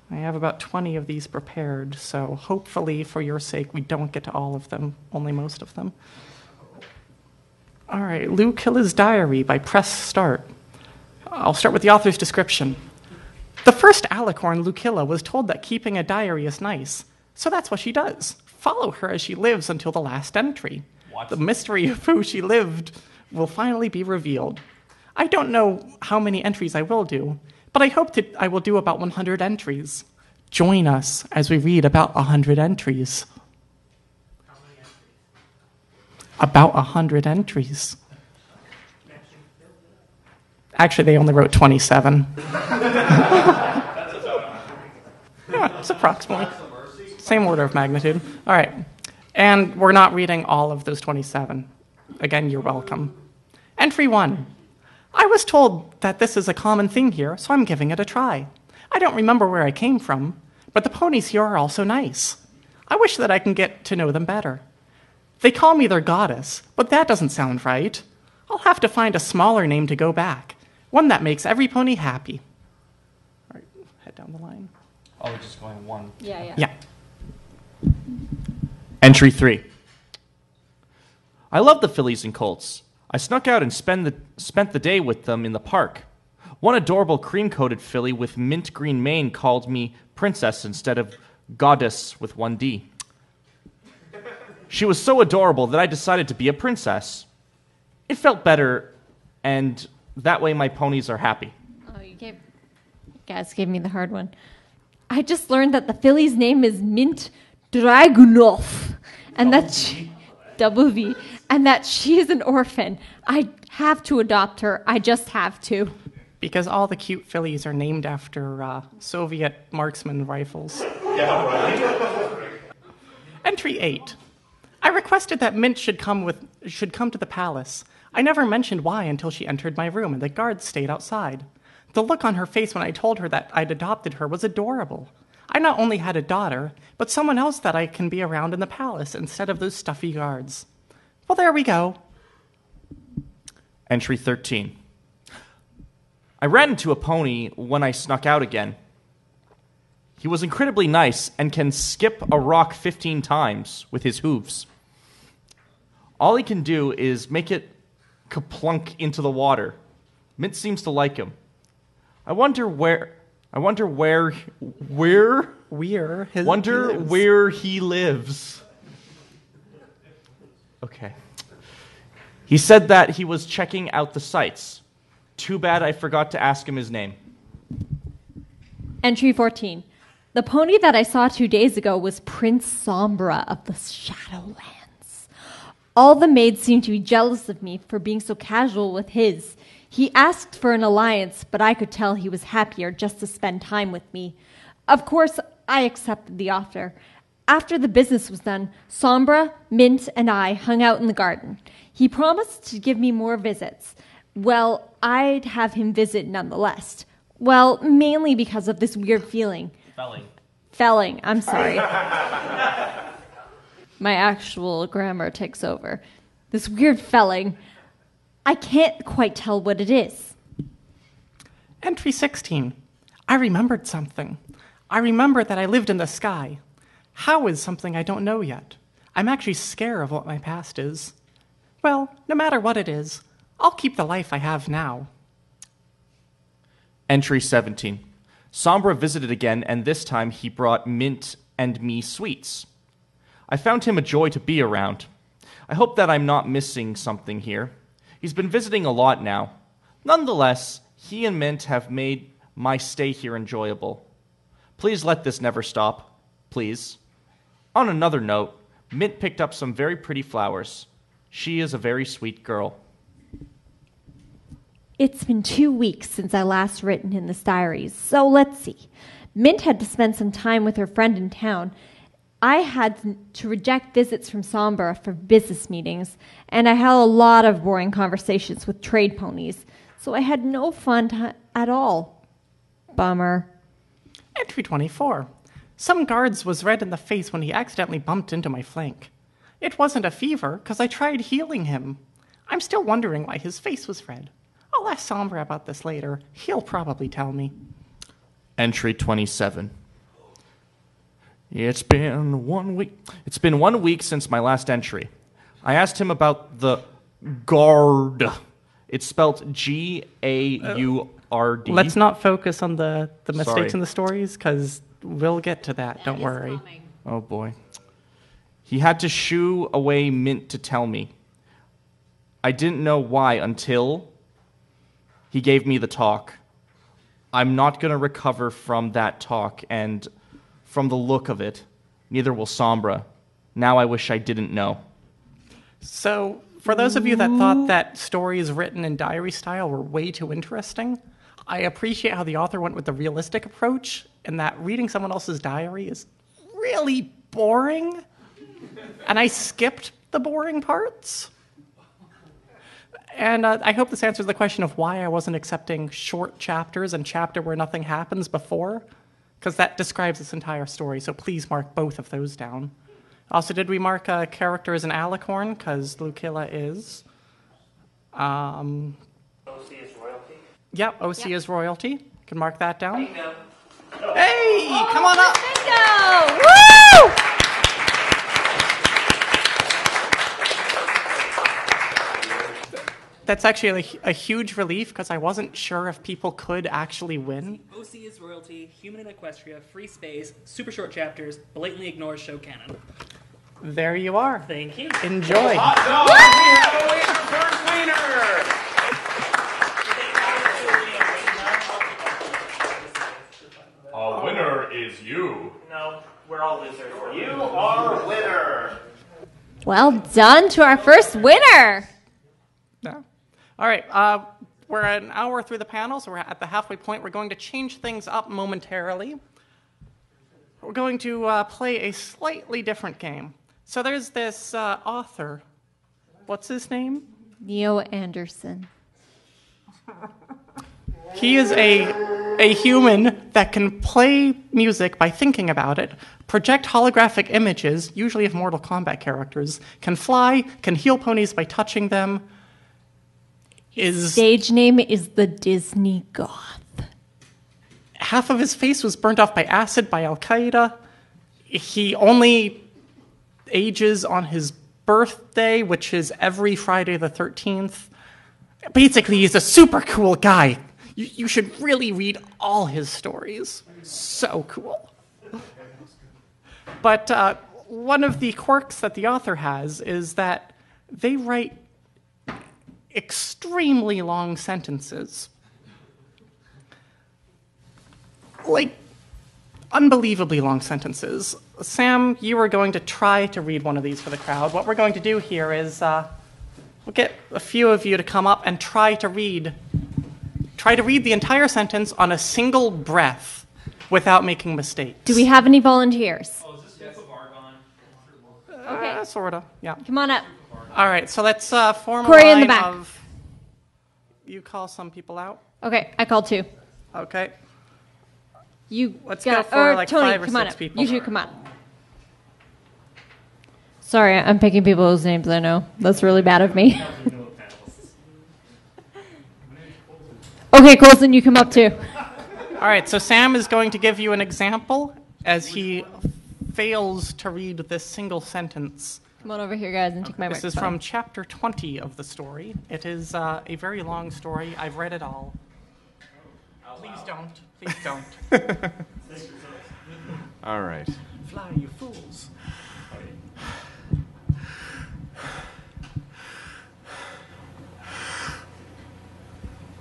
I have about 20 of these prepared, so hopefully, for your sake, we don't get to all of them, only most of them. All right, Lucilla's Diary by Press Start. I'll start with the author's description. The first alicorn, Lucilla, was told that keeping a diary is nice, so that's what she does. Follow her as she lives until the last entry. What? The mystery of who she lived will finally be revealed. I don't know how many entries I will do, but I hope that I will do about 100 entries. Join us as we read about 100 entries. How many entries? About 100 entries. Actually, they only wrote 27. Yeah, it's approximately. Same order of magnitude. All right. And we're not reading all of those 27. Again, you're welcome. Entry 1. I was told that this is a common thing here, so I'm giving it a try. I don't remember where I came from, but the ponies here are also nice. I wish that I can get to know them better. They call me their goddess, but that doesn't sound right. I'll have to find a smaller name to go back, one that makes every pony happy. All right, head down the line. Oh, we're just going one. Yeah. Entry 3. I love the fillies and colts. I snuck out and spent the day with them in the park. One adorable cream-coated filly with mint green mane called me princess instead of goddess with one D. She was so adorable that I decided to be a princess. It felt better, and that way my ponies are happy. Oh, you guys gave me the hard one. I just learned that the filly's name is Mint Dragunov, and double V, and that she is an orphan. I have to adopt her. I just have to. Because all the cute fillies are named after Soviet marksman rifles. Yeah, right. Entry 8. I requested that Mint should come to the palace. I never mentioned why until she entered my room and the guards stayed outside. The look on her face when I told her that I'd adopted her was adorable. I not only had a daughter, but someone else that I can be around in the palace instead of those stuffy guards. Well, there we go. Entry 13. I ran into a pony when I snuck out again. He was incredibly nice and can skip a rock 15 times with his hooves. All he can do is make it kaplunk into the water. Mint seems to like him. I wonder where he lives. Okay. He said that he was checking out the sights. Too bad I forgot to ask him his name. Entry 14. The pony that I saw 2 days ago was Prince Sombra of the Shadowlands. All the maids seemed to be jealous of me for being so casual with his. He asked for an alliance, but I could tell he was happier just to spend time with me. Of course, I accepted the offer. After the business was done, Sombra, Mint, and I hung out in the garden. He promised to give me more visits. Well, I'd have him visit nonetheless. Well, mainly because of this weird feeling. Felling, I'm sorry. My actual grammar takes over. This weird felling. I can't quite tell what it is. Entry 16. I remembered something. I remember that I lived in the sky. How is something I don't know yet? I'm actually scared of what my past is. Well, no matter what it is, I'll keep the life I have now. Entry 17. Sombra visited again, and this time he brought Mint and me sweets. I found him a joy to be around. I hope that I'm not missing something here. He's been visiting a lot now. Nonetheless, he and Mint have made my stay here enjoyable. Please let this never stop. Please. On another note, Mint picked up some very pretty flowers. She is a very sweet girl. It's been 2 weeks since I last written in this diary, so let's see. Mint had to spend some time with her friend in town. I had to reject visits from Sombra for business meetings, and I had a lot of boring conversations with trade ponies, so I had no fun at all. Bummer. Entry 24. Some guards was red in the face when he accidentally bumped into my flank. It wasn't a fever, because I tried healing him. I'm still wondering why his face was red. I'll ask Sombra about this later. He'll probably tell me. Entry 27. It's been 1 week. It's been 1 week since my last entry. I asked him about the guard. It's spelled G-A-U-R-D. Let's not focus on the mistakes Sorry. in the stories, because we'll get to that. Don't worry. Oh, boy. He had to shoo away Mint to tell me. I didn't know why until he gave me the talk. I'm not going to recover from that talk, and from the look of it, neither will Sombra. Now I wish I didn't know. So, for those of you that thought that stories written in diary style were way too interesting, I appreciate how the author went with the realistic approach, and that reading someone else's diary is really boring. And I skipped the boring parts. And I hope this answers the question of why I wasn't accepting short chapters and chapter where nothing happens before, because that describes this entire story, so please mark both of those down. Also, did we mark a character as an alicorn, because Lucilla is? OC is royalty. Yep, OC is royalty. You can mark that down. Bingo. Hey, come on up! Bingo! Woo! That's actually a huge relief, because I wasn't sure if people could actually win. OC is royalty, human in Equestria, free space, super short chapters, blatantly ignores show canon. There you are. Thank you. Enjoy. Hot dog! We have a first wiener! A winner is you. No, we're all losers. You are winner. Well done to our first winner. No. All right. We're an hour through the panel, so we're at the halfway point. We're going to change things up momentarily. We're going to play a slightly different game. So there's this author. What's his name? Neo Anderson. He is a human that can play music by thinking about it, project holographic images, usually of Mortal Kombat characters, can fly, can heal ponies by touching them. His stage name is the Disney Goth. Half of his face was burnt off by acid by Al-Qaeda. He only ages on his birthday, which is every Friday the 13th. Basically, he's a super cool guy. You should really read all his stories. So cool. But one of the quirks that the author has is that they write extremely long sentences. Like, unbelievably long sentences. Sam, you are going to try to read one of these for the crowd. What we're going to do here is we'll get a few of you to come up and try to read the entire sentence on a single breath without making mistakes. Do we have any volunteers? Oh, is this Death of Argon? Okay. Sort of, yeah. Come on up. All right, so let's form Corey a in the line back. of... you call some people out. Okay, I called 2. Okay. Let's got, go for or like Tony, 5 or come on 6 up. people. You two, come on. Sorry, I'm picking people whose names I know. That's really bad of me. Okay, Colson, you come up too. All right, so Sam is going to give you an example as he fails to read this single sentence. Come on over here, guys, and take my This is microphone. from chapter 20 of the story. It is a very long story. I've read it all. Please don't. Please don't. All right. Fly, you fools.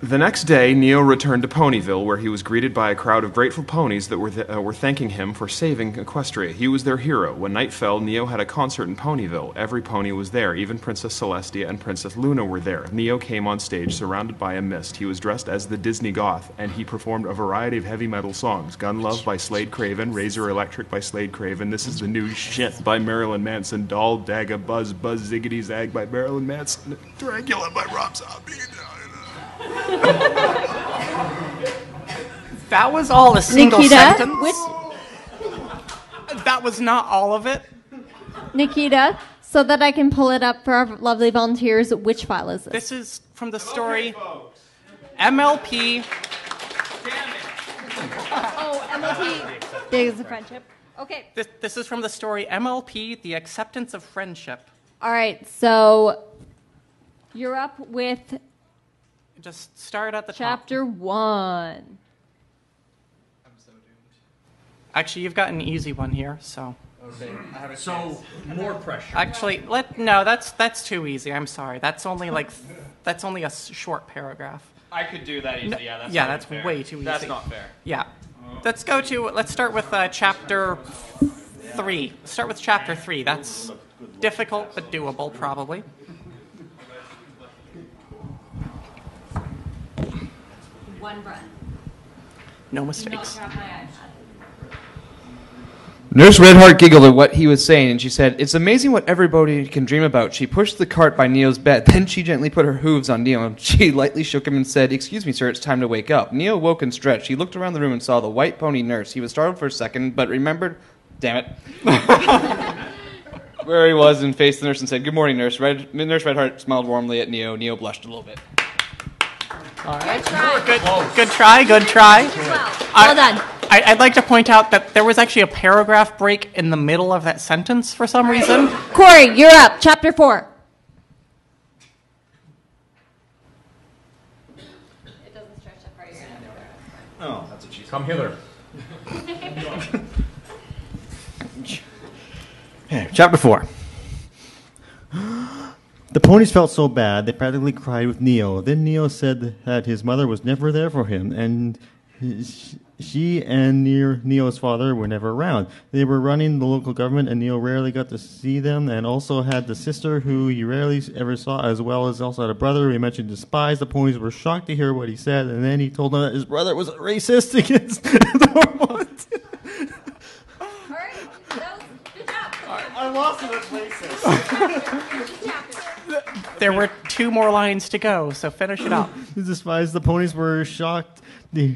The next day, Neo returned to Ponyville, where he was greeted by a crowd of grateful ponies that were thanking him for saving Equestria. He was their hero. When night fell, Neo had a concert in Ponyville. Every pony was there. Even Princess Celestia and Princess Luna were there. Neo came on stage, surrounded by a mist. He was dressed as the Disney Goth, and he performed a variety of heavy metal songs. Gun Love by Slade Craven, Razor Electric by Slade Craven, This Is the New Shit by Marilyn Manson, Doll, Dagga, Buzz, Buzz, Ziggity Zag by Marilyn Manson, Dracula by Rob Zombie. That was all a single Nikita, sentence. That was not all of it. Nikita, so that I can pull it up for our lovely volunteers, which file is this? This is from the story MLP. Oh, MLP. Big as a friendship. Okay. This is from the story MLP, The Acceptance of Friendship. All right, so you're up with Just start at the chapter 1. Actually, you've got an easy one here, so. Okay. So more pressure. Actually, no, that's too easy. I'm sorry. That's only a short paragraph. I could do that easy. No, Yeah, that's yeah, not that's fair. way too easy. That's not fair. Yeah. Let's start with chapter 3. Start with chapter 3. That's difficult but doable, probably. One breath. No mistakes. Nurse Redheart giggled at what he was saying, and she said, "It's amazing what everybody can dream about." She pushed the cart by Neo's bed. Then she gently put her hooves on Neo. She lightly shook him and said, "Excuse me, sir, it's time to wake up." Neo woke and stretched. He looked around the room and saw the white pony nurse. He was startled for a second, but remembered... Damn it. Where he was and faced the nurse and said, "Good morning, nurse." Nurse Redheart smiled warmly at Neo. Neo blushed a little bit. All right. Good try. Well done. I'd like to point out that there was actually a paragraph break in the middle of that sentence for some reason. Corey, you're up. Chapter 4. It doesn't stretch that far. You're gonna have to. Oh, that's what she said. Come hither. Okay, chapter 4. The ponies felt so bad, they practically cried with Neo. Then Neo said that his mother was never there for him, and she and Neo's father were never around. They were running the local government, and Neo rarely got to see them, and also had the sister who he rarely ever saw, as well as also had a brother who he mentioned despised. The ponies were shocked to hear what he said, and then he told them that his brother was racist against the Mormons. I lost it at racist. There were 2 more lines to go, so finish it up. He despised. The ponies were shocked. Was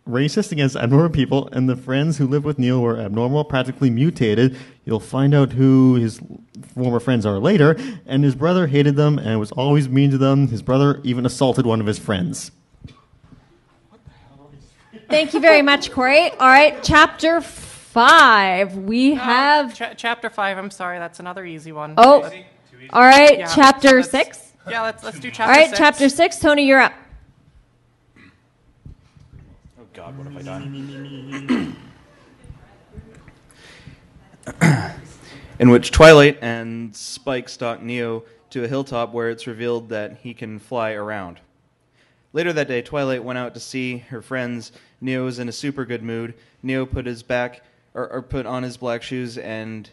racist against abnormal people, and the friends who lived with Neil were abnormal, practically mutated. You'll find out who his former friends are later. And his brother hated them and was always mean to them. His brother even assaulted one of his friends. Thank you very much, Corey. All right, chapter 5. We have... Chapter 5, I'm sorry, that's another easy one. Oh, all right, Yeah, chapter 6. Yeah, let's do All chapter 6. right, chapter 6. Tony, you're up. Oh, God, what have I done? In which Twilight and Spike stalk Neo to a hilltop where it's revealed that he can fly around. Later that day, Twilight went out to see her friends. Neo was in a super good mood. Neo put on his black shoes, and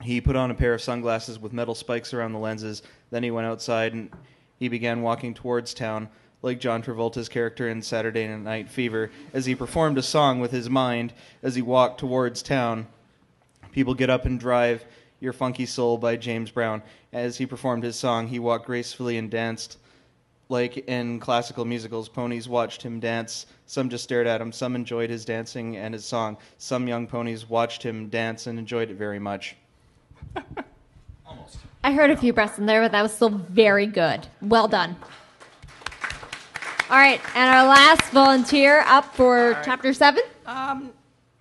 he put on a pair of sunglasses with metal spikes around the lenses. Then he went outside and he began walking towards town, like John Travolta's character in Saturday Night Fever, as he performed a song with his mind as he walked towards town. People get up and drive Your Funky Soul by James Brown. As he performed his song, he walked gracefully and danced. Like in classical musicals, ponies watched him dance. Some just stared at him. Some enjoyed his dancing and his song. Some young ponies watched him dance and enjoyed it very much. I heard a few breaths in there, but that was still very good. Well done. All right, and our last volunteer up for Chapter 7.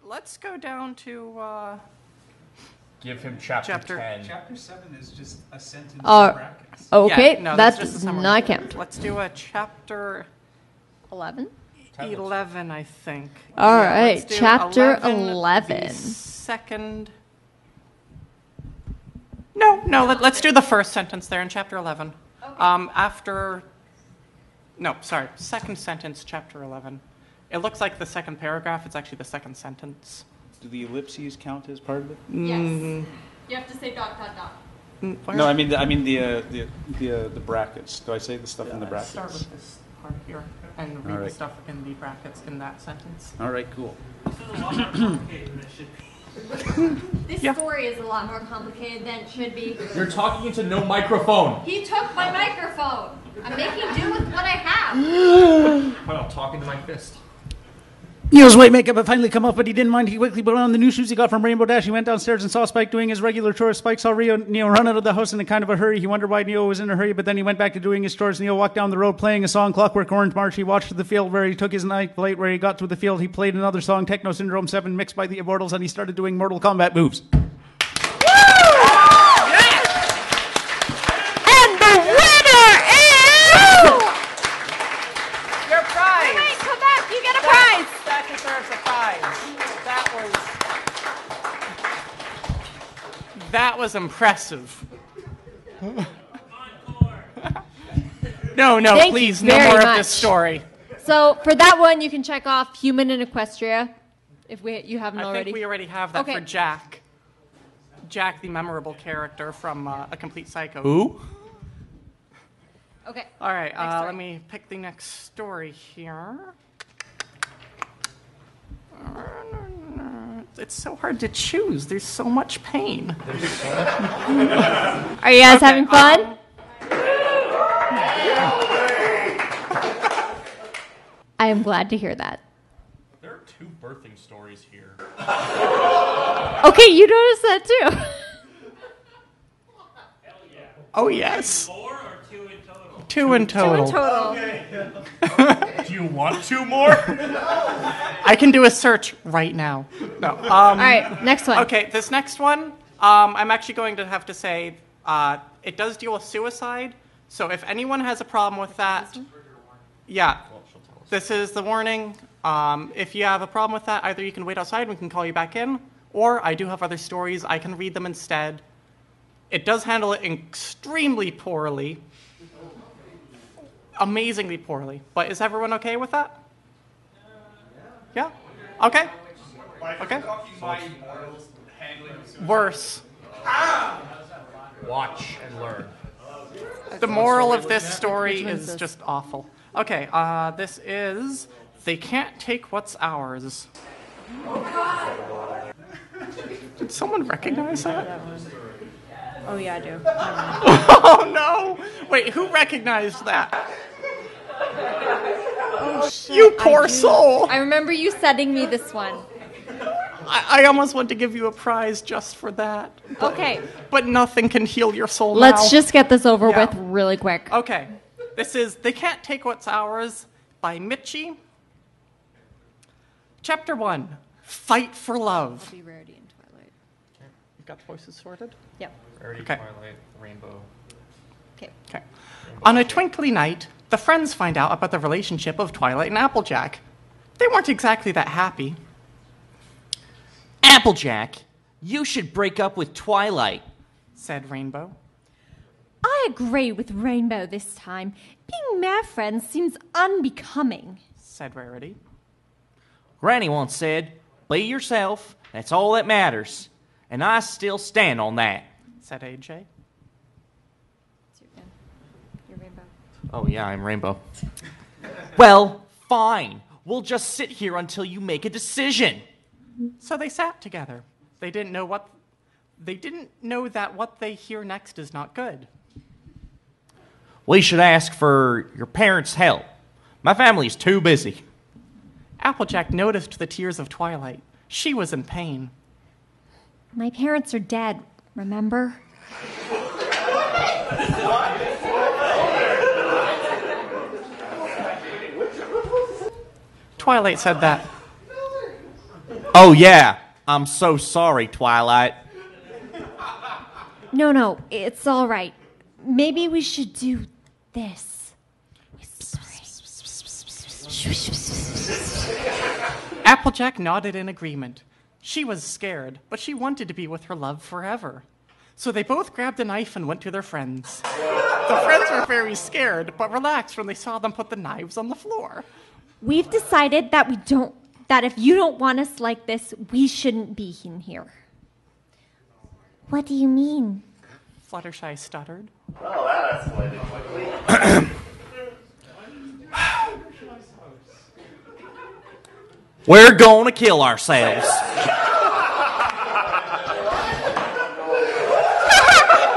Let's go down to... Give him chapter 10. Chapter 7 is just a sentence in brackets. Okay, Yeah, no, that's just a summary. not count. Let's do a chapter 11? 11, I think. All Yeah, right, let's do chapter 11. 11. The second... No, let's do the first sentence there in chapter 11. Okay. Second sentence, chapter 11. It looks like the second paragraph. It's actually the second sentence. Do the ellipses count as part of it? Yes. You have to say ... No, I mean the brackets. Do I say the stuff in the brackets? Start with this part here and read the stuff in the brackets in that sentence. All right, cool. This story is a lot more complicated than it should be. You're talking into no microphone. He took my microphone. I'm making do with what I have. Well, I'm talking to my fist. Neo's white makeup had finally come off, but he didn't mind. He quickly put on the new shoes he got from Rainbow Dash. He went downstairs and saw Spike doing his regular chores. Spike saw Neo run out of the house in a kind of a hurry. He wondered why Neo was in a hurry, but then he went back to doing his chores. Neo walked down the road playing a song, Clockwork Orange March. He watched the field where he took his night plate. Where he got to the field, he played another song, Techno Syndrome 7, mixed by the Immortals, and he started doing Mortal Kombat moves. That was impressive. No, Thank please, you no very more much. of this story. So for that one, you can check off human in Equestria, if you haven't I already. think we already have that Okay. for Jack. Jack, the memorable character from A Complete Psycho. Who? Okay. All right, Next story. let me pick the next story here. It's so hard to choose. There's so much pain. Are you guys having fun? I am glad to hear that. There are 2 birthing stories here. Okay, you noticed that too. Oh, yes. 4 or 2 in total? 2 in total. 2 in total. Okay. Do you want 2 more? I can do a search right now. No. All right, next one. Okay, this next one, I'm actually going to have to say it does deal with suicide. So if anyone has a problem with that, yeah, this is the warning. If you have a problem with that, either you can wait outside, we can call you back in, or I do have other stories. I can read them instead. It does handle it extremely poorly. Amazingly poorly. But is everyone okay with that? Yeah? Okay. Okay. Worse. Watch and learn. The moral of this story is just awful. Okay, this is They Can't Take What's Ours. Did someone recognize that? Oh, yeah, I do. Oh, no! Wait, who recognized that? Oh, shit, You poor soul! I remember you sending me this one. I almost want to give you a prize just for that. But, Okay. But nothing can heal your soul now. Let's just get this over Yeah. with really quick. Okay. This is They Can't Take What's Ours by Mitchie. Chapter 1, Fight for Love. Be Rarity and Twilight. You've got the voices sorted? Yep. Rarity, Okay. Twilight, Rainbow. Okay. Okay. On a twinkly night, the friends find out about the relationship of Twilight and Applejack. They weren't exactly that happy. Applejack, you should break up with Twilight, said Rainbow. I agree with Rainbow this time. Being mere friends seems unbecoming, said Rarity. Granny once said, be yourself, that's all that matters. And I still stand on that, said AJ. You're Rainbow. Oh, yeah, I'm Rainbow. Well, fine. We'll just sit here until you make a decision. So they sat together. They didn't know what They didn't know that what they hear next is not good. We should ask for your parents' help. My family's too busy. Applejack noticed the tears of Twilight. She was in pain. My parents are dead, remember? Twilight said that. Oh, yeah. I'm so sorry, Twilight. No, it's all right. Maybe we should do this. Applejack nodded in agreement. She was scared, but she wanted to be with her love forever. So they both grabbed a knife and went to their friends. The friends were very scared, but relaxed when they saw them put the knives on the floor. We've decided that that if you don't want us like this, we shouldn't be in here. What do you mean? Fluttershy stuttered. Oh, that escalated quickly. We're gonna kill ourselves.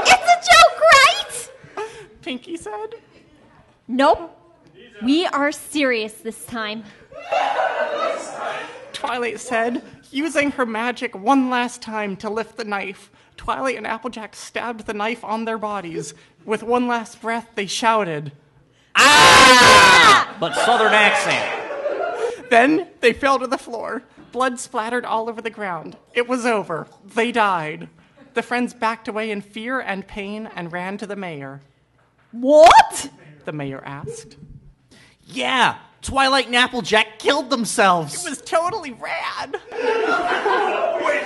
It's a joke, right? Pinky said. Nope. We are serious this time. Twilight said, using her magic one last time to lift the knife. Twilight and Applejack stabbed the knife on their bodies. With one last breath, they shouted, "Ah!" But southern accent. Then they fell to the floor. Blood splattered all over the ground. It was over. They died. The friends backed away in fear and pain and ran to the mayor. What? The mayor asked. Yeah, Twilight and Applejack killed themselves. It was totally rad. Wait,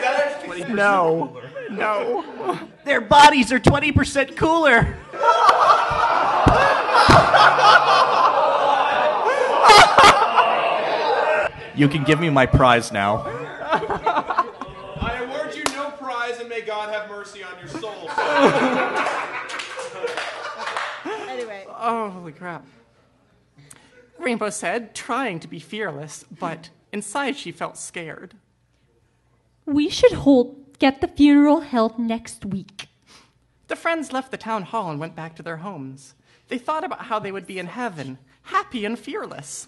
that actually... No. Their bodies are 20% cooler. You can give me my prize now. I award you no prize, and may God have mercy on your soul. Anyway. Oh, holy crap. Rainbow said, trying to be fearless, but inside she felt scared. We should get the funeral held next week. The friends left the town hall and went back to their homes. They thought about how they would be in heaven, happy and fearless.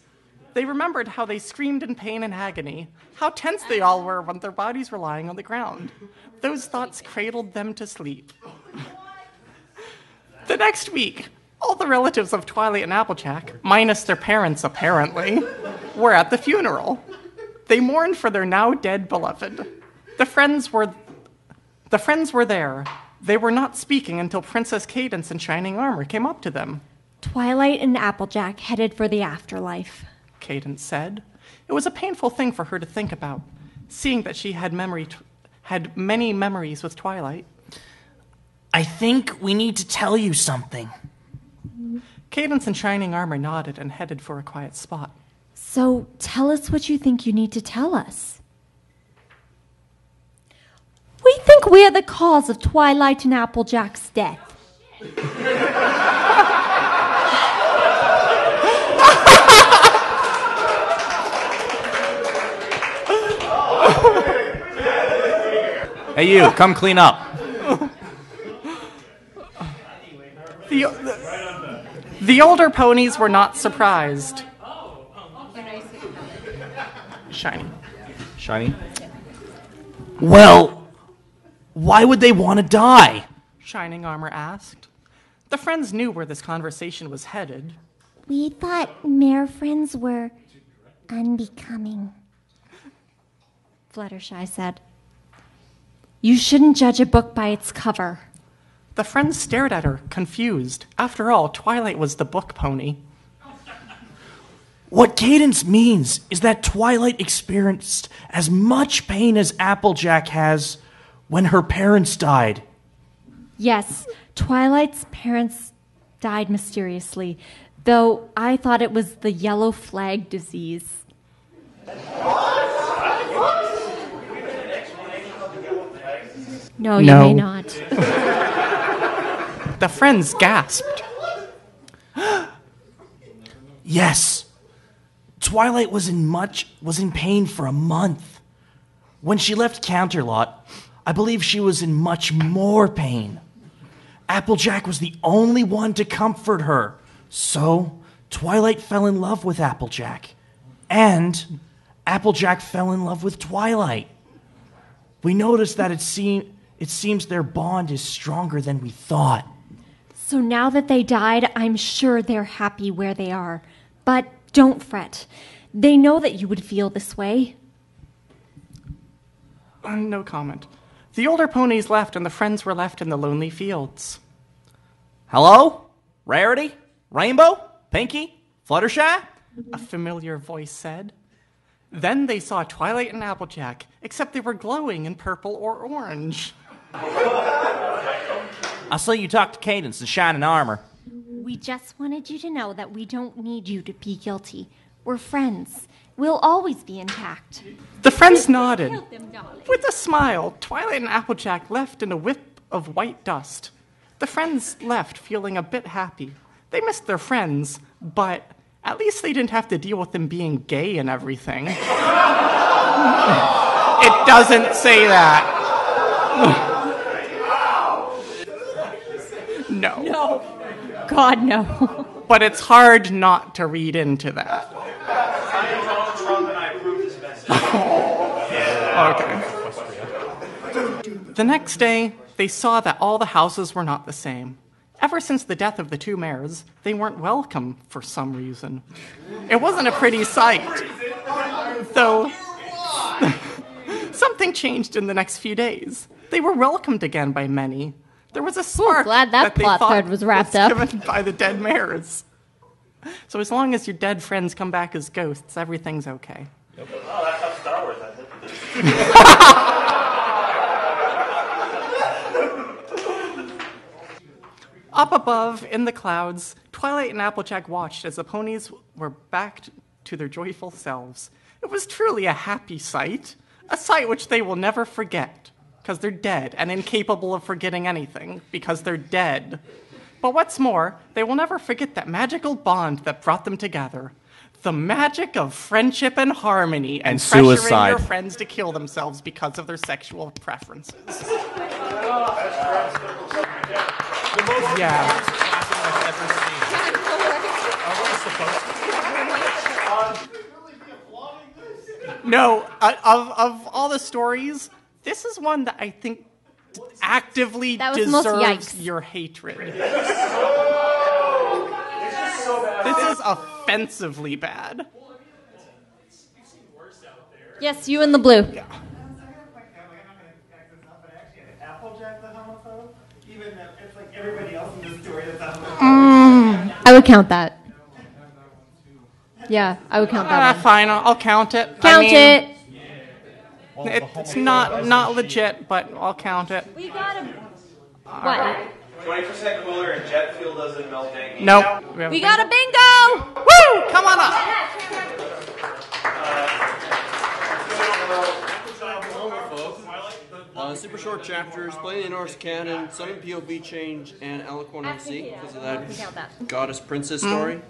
They remembered how they screamed in pain and agony, how tense they all were when their bodies were lying on the ground. Those thoughts cradled them to sleep. The next week, all the relatives of Twilight and Applejack, minus their parents apparently, were at the funeral. They mourned for their now dead beloved. The friends were there. They were not speaking until Princess Cadence in shining armor came up to them. Twilight and Applejack headed for the afterlife. Cadence said. It was a painful thing for her to think about, seeing that she had many memories with Twilight. I think we need to tell you something. Cadence in shining armor nodded and headed for a quiet spot. So tell us what you think you need to tell us. We think we are the cause of Twilight and Applejack's death. Hey, you, come clean up. The older ponies were not surprised. Shiny? Well, why would they want to die? Shining armor asked. The friends knew where this conversation was headed. We thought mare friends were unbecoming. Fluttershy said. You shouldn't judge a book by its cover. The friends stared at her, confused. After all, Twilight was the book pony. What Cadence means is that Twilight experienced as much pain as Applejack has when her parents died. Yes, Twilight's parents died mysteriously, though I thought it was the yellow flag disease. No, you may not. The friends gasped. Yes. Twilight was in pain for a month. When she left Counterlot, I believe she was in much more pain. Applejack was the only one to comfort her. So, Twilight fell in love with Applejack. And Applejack fell in love with Twilight. We noticed that it seems their bond is stronger than we thought. So now that they died, I'm sure they're happy where they are. But don't fret. They know that you would feel this way. No comment. The older ponies left and the friends were left in the lonely fields. Hello? Rarity? Rainbow? Pinky? Fluttershy? A familiar voice said. Then they saw Twilight and Applejack, except they were glowing in purple or orange. I saw you talk to Cadence in shining armor. We just wanted you to know that we don't need you to be guilty. We're friends. We'll always be intact. The friends nodded. With a smile, Twilight and Applejack left in a whip of white dust. The friends left feeling a bit happy. They missed their friends, but at least they didn't have to deal with them being gay and everything. It doesn't say that. No. No. God, no. But it's hard not to read into that. Okay. The next day, they saw that all the houses were not the same. Ever since the death of the two mayors, they weren't welcome for some reason. It wasn't a pretty sight. Though, something changed in the next few days. They were welcomed again by many. There was a spark glad that they plot thought thread was wrapped up. given by the dead mayors. So as long as your dead friends come back as ghosts, everything's okay. Oh, that's how Star Wars Up above, in the clouds, Twilight and Applejack watched as the ponies were back to their joyful selves. It was truly a happy sight, a sight which they will never forget, because they're dead and incapable of forgetting anything, because they're dead. But what's more, they will never forget that magical bond that brought them together. The magic of friendship and harmony and pressuring suicide. your friends to kill themselves because of their sexual preferences. Yeah. No, of all the stories, this is one that I think actively deserves your hatred. This is offensively bad. Yes, you in the blue. Yeah. Applejack the homophobe? Even though it's like everybody else in the story that's a homophobe. I would count that. Yeah, I would count that one. Fine, I'll count it. Count it. It's not legit, but I'll count it. We got a... What? 20% cooler and jet fuel doesn't melt egg. Nope. We got a bingo! Woo! Come on up. Super short chapters, playing the Norse canon, some in POV change, and Alicorn OC because of that goddess princess story.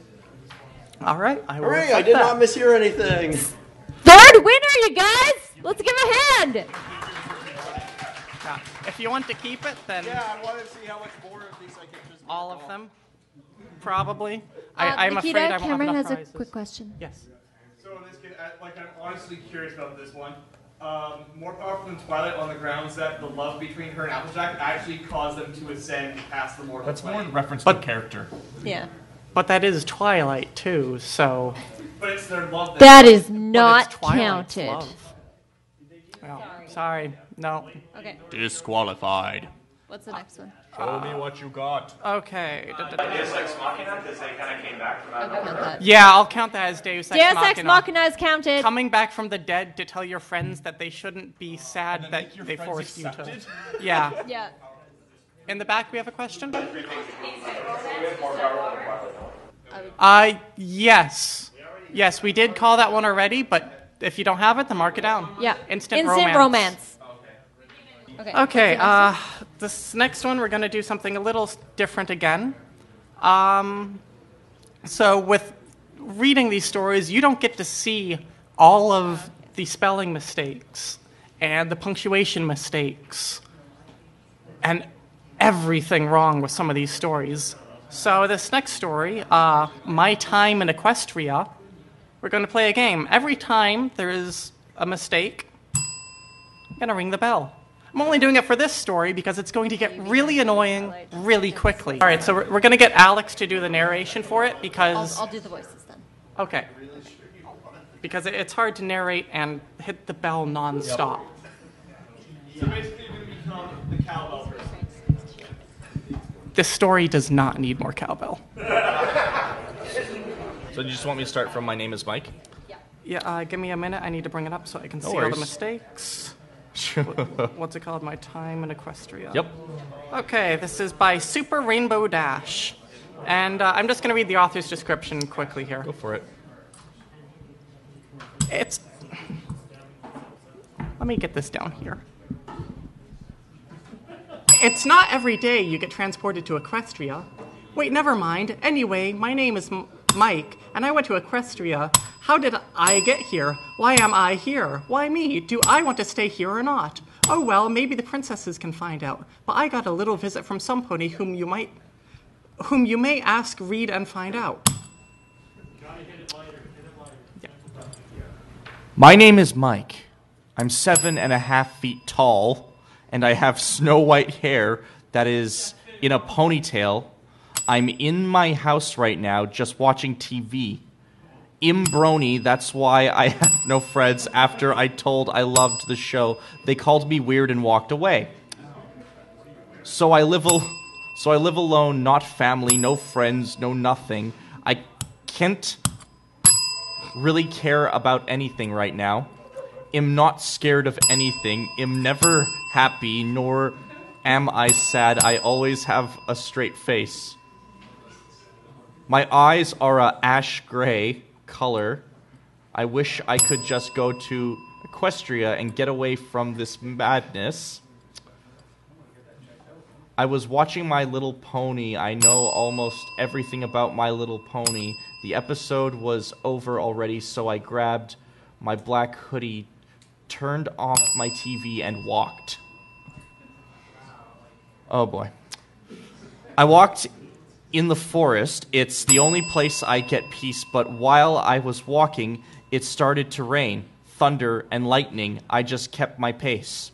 All right, I will. Hooray! I did not mishear anything. Third winner, you guys! Let's give a hand! Yeah. If you want to keep it, then Yeah, I want to see how much more of these I can just... all of them, probably. I'm Nikita, afraid I won't Cameron have has enough a prizes. quick question. Yes. So in this case, I'm honestly curious about this one. More powerful than Twilight on the grounds that the love between her and Applejack actually caused them to ascend past the mortal That's plane. more in reference to character. Yeah. But that is Twilight too, so. But it's their love. That is But not it's Twilight's counted. love. Well, sorry, no. Okay. Disqualified. What's the next one? Show me what you got. Okay. Deus Ex Machina, because they kind of came back from that. Yeah, I'll count that as Deus Ex Machina. Deus Ex Machina is counted. Coming back from the dead to tell your friends that they shouldn't be sad that they forced you to. Yeah. Yeah. In the back, we have a question? Yes. Yes, we did call that one already, but if you don't have it, then mark it down. Yeah. Instant romance. Okay, this next one, we're going to do something a little different again. So with reading these stories, you don't get to see all of the spelling mistakes and the punctuation mistakes, and everything wrong with some of these stories. So this next story, My Time in Equestria, we're going to play a game. Every time there is a mistake, I'm going to ring the bell. I'm only doing it for this story because it's going to get really annoying really quickly. All right, so we're going to get Alex to do the narration for it because... I'll do the voices then. Okay. Because it's hard to narrate and hit the bell nonstop. So basically, you're going to become the cowbell person. This story does not need more cowbell. So you just want me to start from My Name is Mike? Yeah, give me a minute. I need to bring it up so I can No see all the worries. mistakes. What's it called? My Time in Equestria. Yep. Okay, this is by Super Rainbow Dash. And I'm just going to read the author's description quickly here. Go for it. It's... Let me get this down here. It's not every day you get transported to Equestria. Wait, never mind. Anyway, my name is Mike, and I went to Equestria. How did I get here? Why am I here? Why me? Do I want to stay here or not? Oh well, maybe the princesses can find out. But I got a little visit from some pony whom you may ask, read, and find out. My name is Mike. I'm 7.5 feet tall, and I have snow white hair that is in a ponytail. I'm in my house right now just watching TV. Brony, that's why I have no friends. After I told I loved the show, they called me weird and walked away. So I live alone, not family, no friends, no nothing. I can't really care about anything right now. Am not scared of anything. Am never happy, nor am I sad. I always have a straight face. My eyes are a ash gray color. I wish I could just go to Equestria and get away from this madness. I was watching My Little Pony. I know almost everything about My Little Pony. The episode was over already, so I grabbed my black hoodie, turned off my TV, and walked. Oh boy. I walked in the forest. It's the only place I get peace, but while I was walking, it started to rain, thunder, and lightning. I just kept my pace.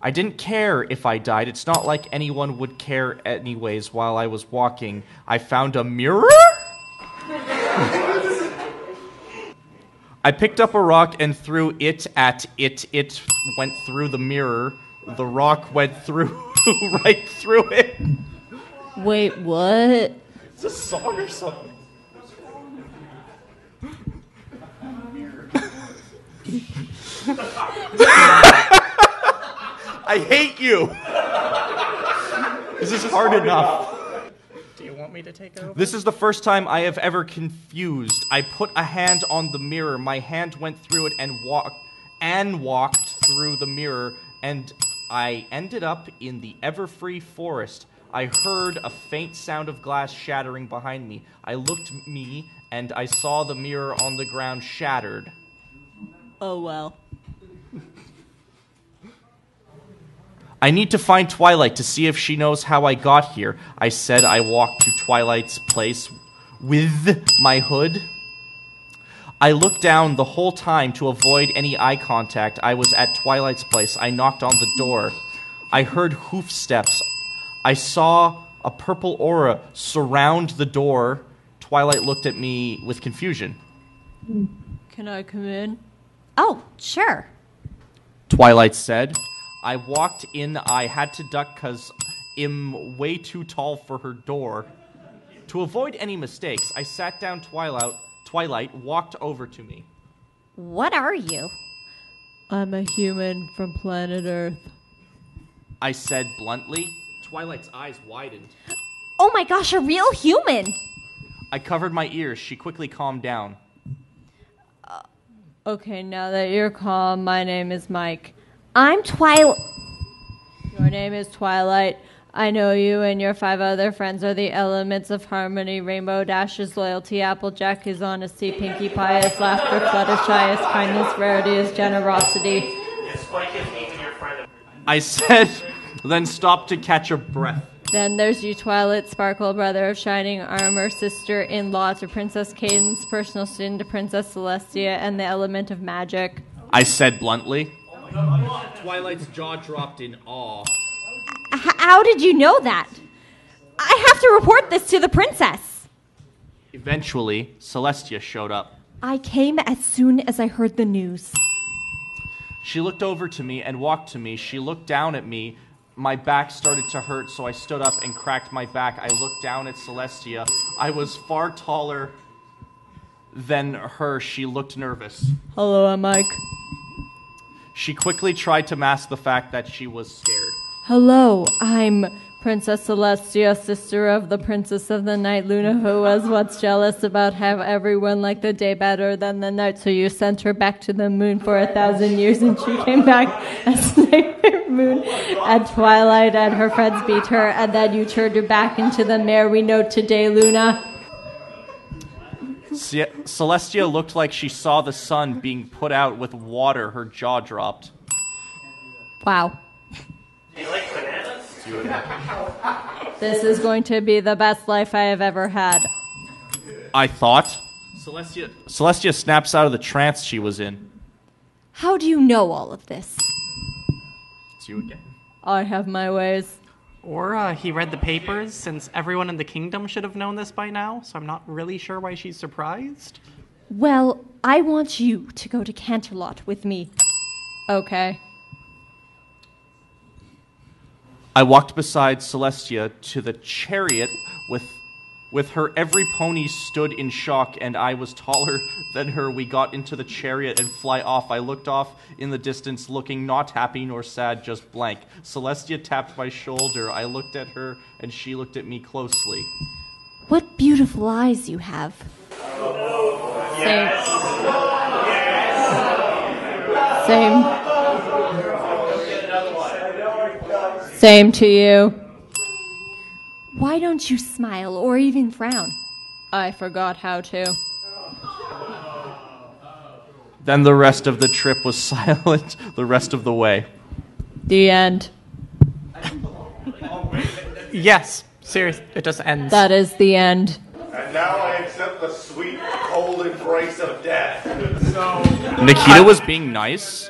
I didn't care if I died. It's not like anyone would care anyways. While I was walking, I found a mirror? I picked up a rock and threw it at it. It went through the mirror. The rock went through right through it. Wait, what? It's a song or something. I hate you. This is hard enough. Do you want me to take over? This is the first time I have ever confused. I put a hand on the mirror. My hand went through it and walked through the mirror, and I ended up in the Everfree forest. I heard a faint sound of glass shattering behind me. I looked and I saw the mirror on the ground shattered. Oh, well. I need to find Twilight to see if she knows how I got here. I said I walked to Twilight's place with my hood. I looked down the whole time to avoid any eye contact. I was at Twilight's place. I knocked on the door. I heard hoof steps. I saw a purple aura surround the door. Twilight looked at me with confusion. Can I come in? Oh, sure. Twilight said. I walked in. I had to duck because I'm way too tall for her door. To avoid any mistakes, I sat down. Twilight walked over to me. What are you? I'm a human from planet Earth. I said bluntly. Twilight's eyes widened. Oh my gosh, a real human! I covered my ears. She quickly calmed down. Okay, now that you're calm, my name is Mike. I'm Twilight. Your name is Twilight. I know you and your 5 other friends are the elements of harmony. Rainbow Dash is loyalty, Applejack is honesty, Pinkie Pie is laughter, Fluttershy is kindness, Rarity is generosity, If Spike is even your friend. I said, then stopped to catch a breath. Then there's you, Twilight Sparkle, brother of shining armor, sister-in-law to Princess Cadence, personal student to Princess Celestia, and the element of magic. I said bluntly. Twilight's jaw dropped in awe. How did you know that? I have to report this to the princess. Eventually, Celestia showed up. I came as soon as I heard the news. She looked over to me and walked to me. She looked down at me. My back started to hurt, so I stood up and cracked my back. I looked down at Celestia. I was far taller than her. She looked nervous. Hello, I'm Mike. She quickly tried to mask the fact that she was scared. Hello, I'm Princess Celestia, sister of the Princess of the Night, Luna, who was once jealous about have everyone like the day better than the night, so you sent her back to the moon for 1,000 years, and she came back as Nightmare Moon at twilight, and her friends beat her, and then you turned her back into the mare we know today, Luna. Celestia looked like she saw the sun being put out with water. Her jaw dropped. Wow. Do you like bananas? This is going to be the best life I have ever had. I thought. Celestia snaps out of the trance she was in. How do you know all of this? It's you again. I have my ways. Or he read the papers, since everyone in the kingdom should have known this by now, so I'm not really sure why she's surprised. Well, I want you to go to Canterlot with me. Okay. I walked beside Celestia to the chariot with her. Every pony stood in shock, and I was taller than her. We got into the chariot and fly off. I looked off in the distance, looking not happy nor sad, just blank. Celestia tapped my shoulder. I looked at her, and she looked at me closely. What beautiful eyes you have. Same. Same to you. Why don't you smile or even frown? I forgot how to. Then the rest of the trip was silent the rest of the way. The end. Yes, seriously, it just ends. That is the end. And now I accept the sweet, cold embrace of death. Nikita was being nice.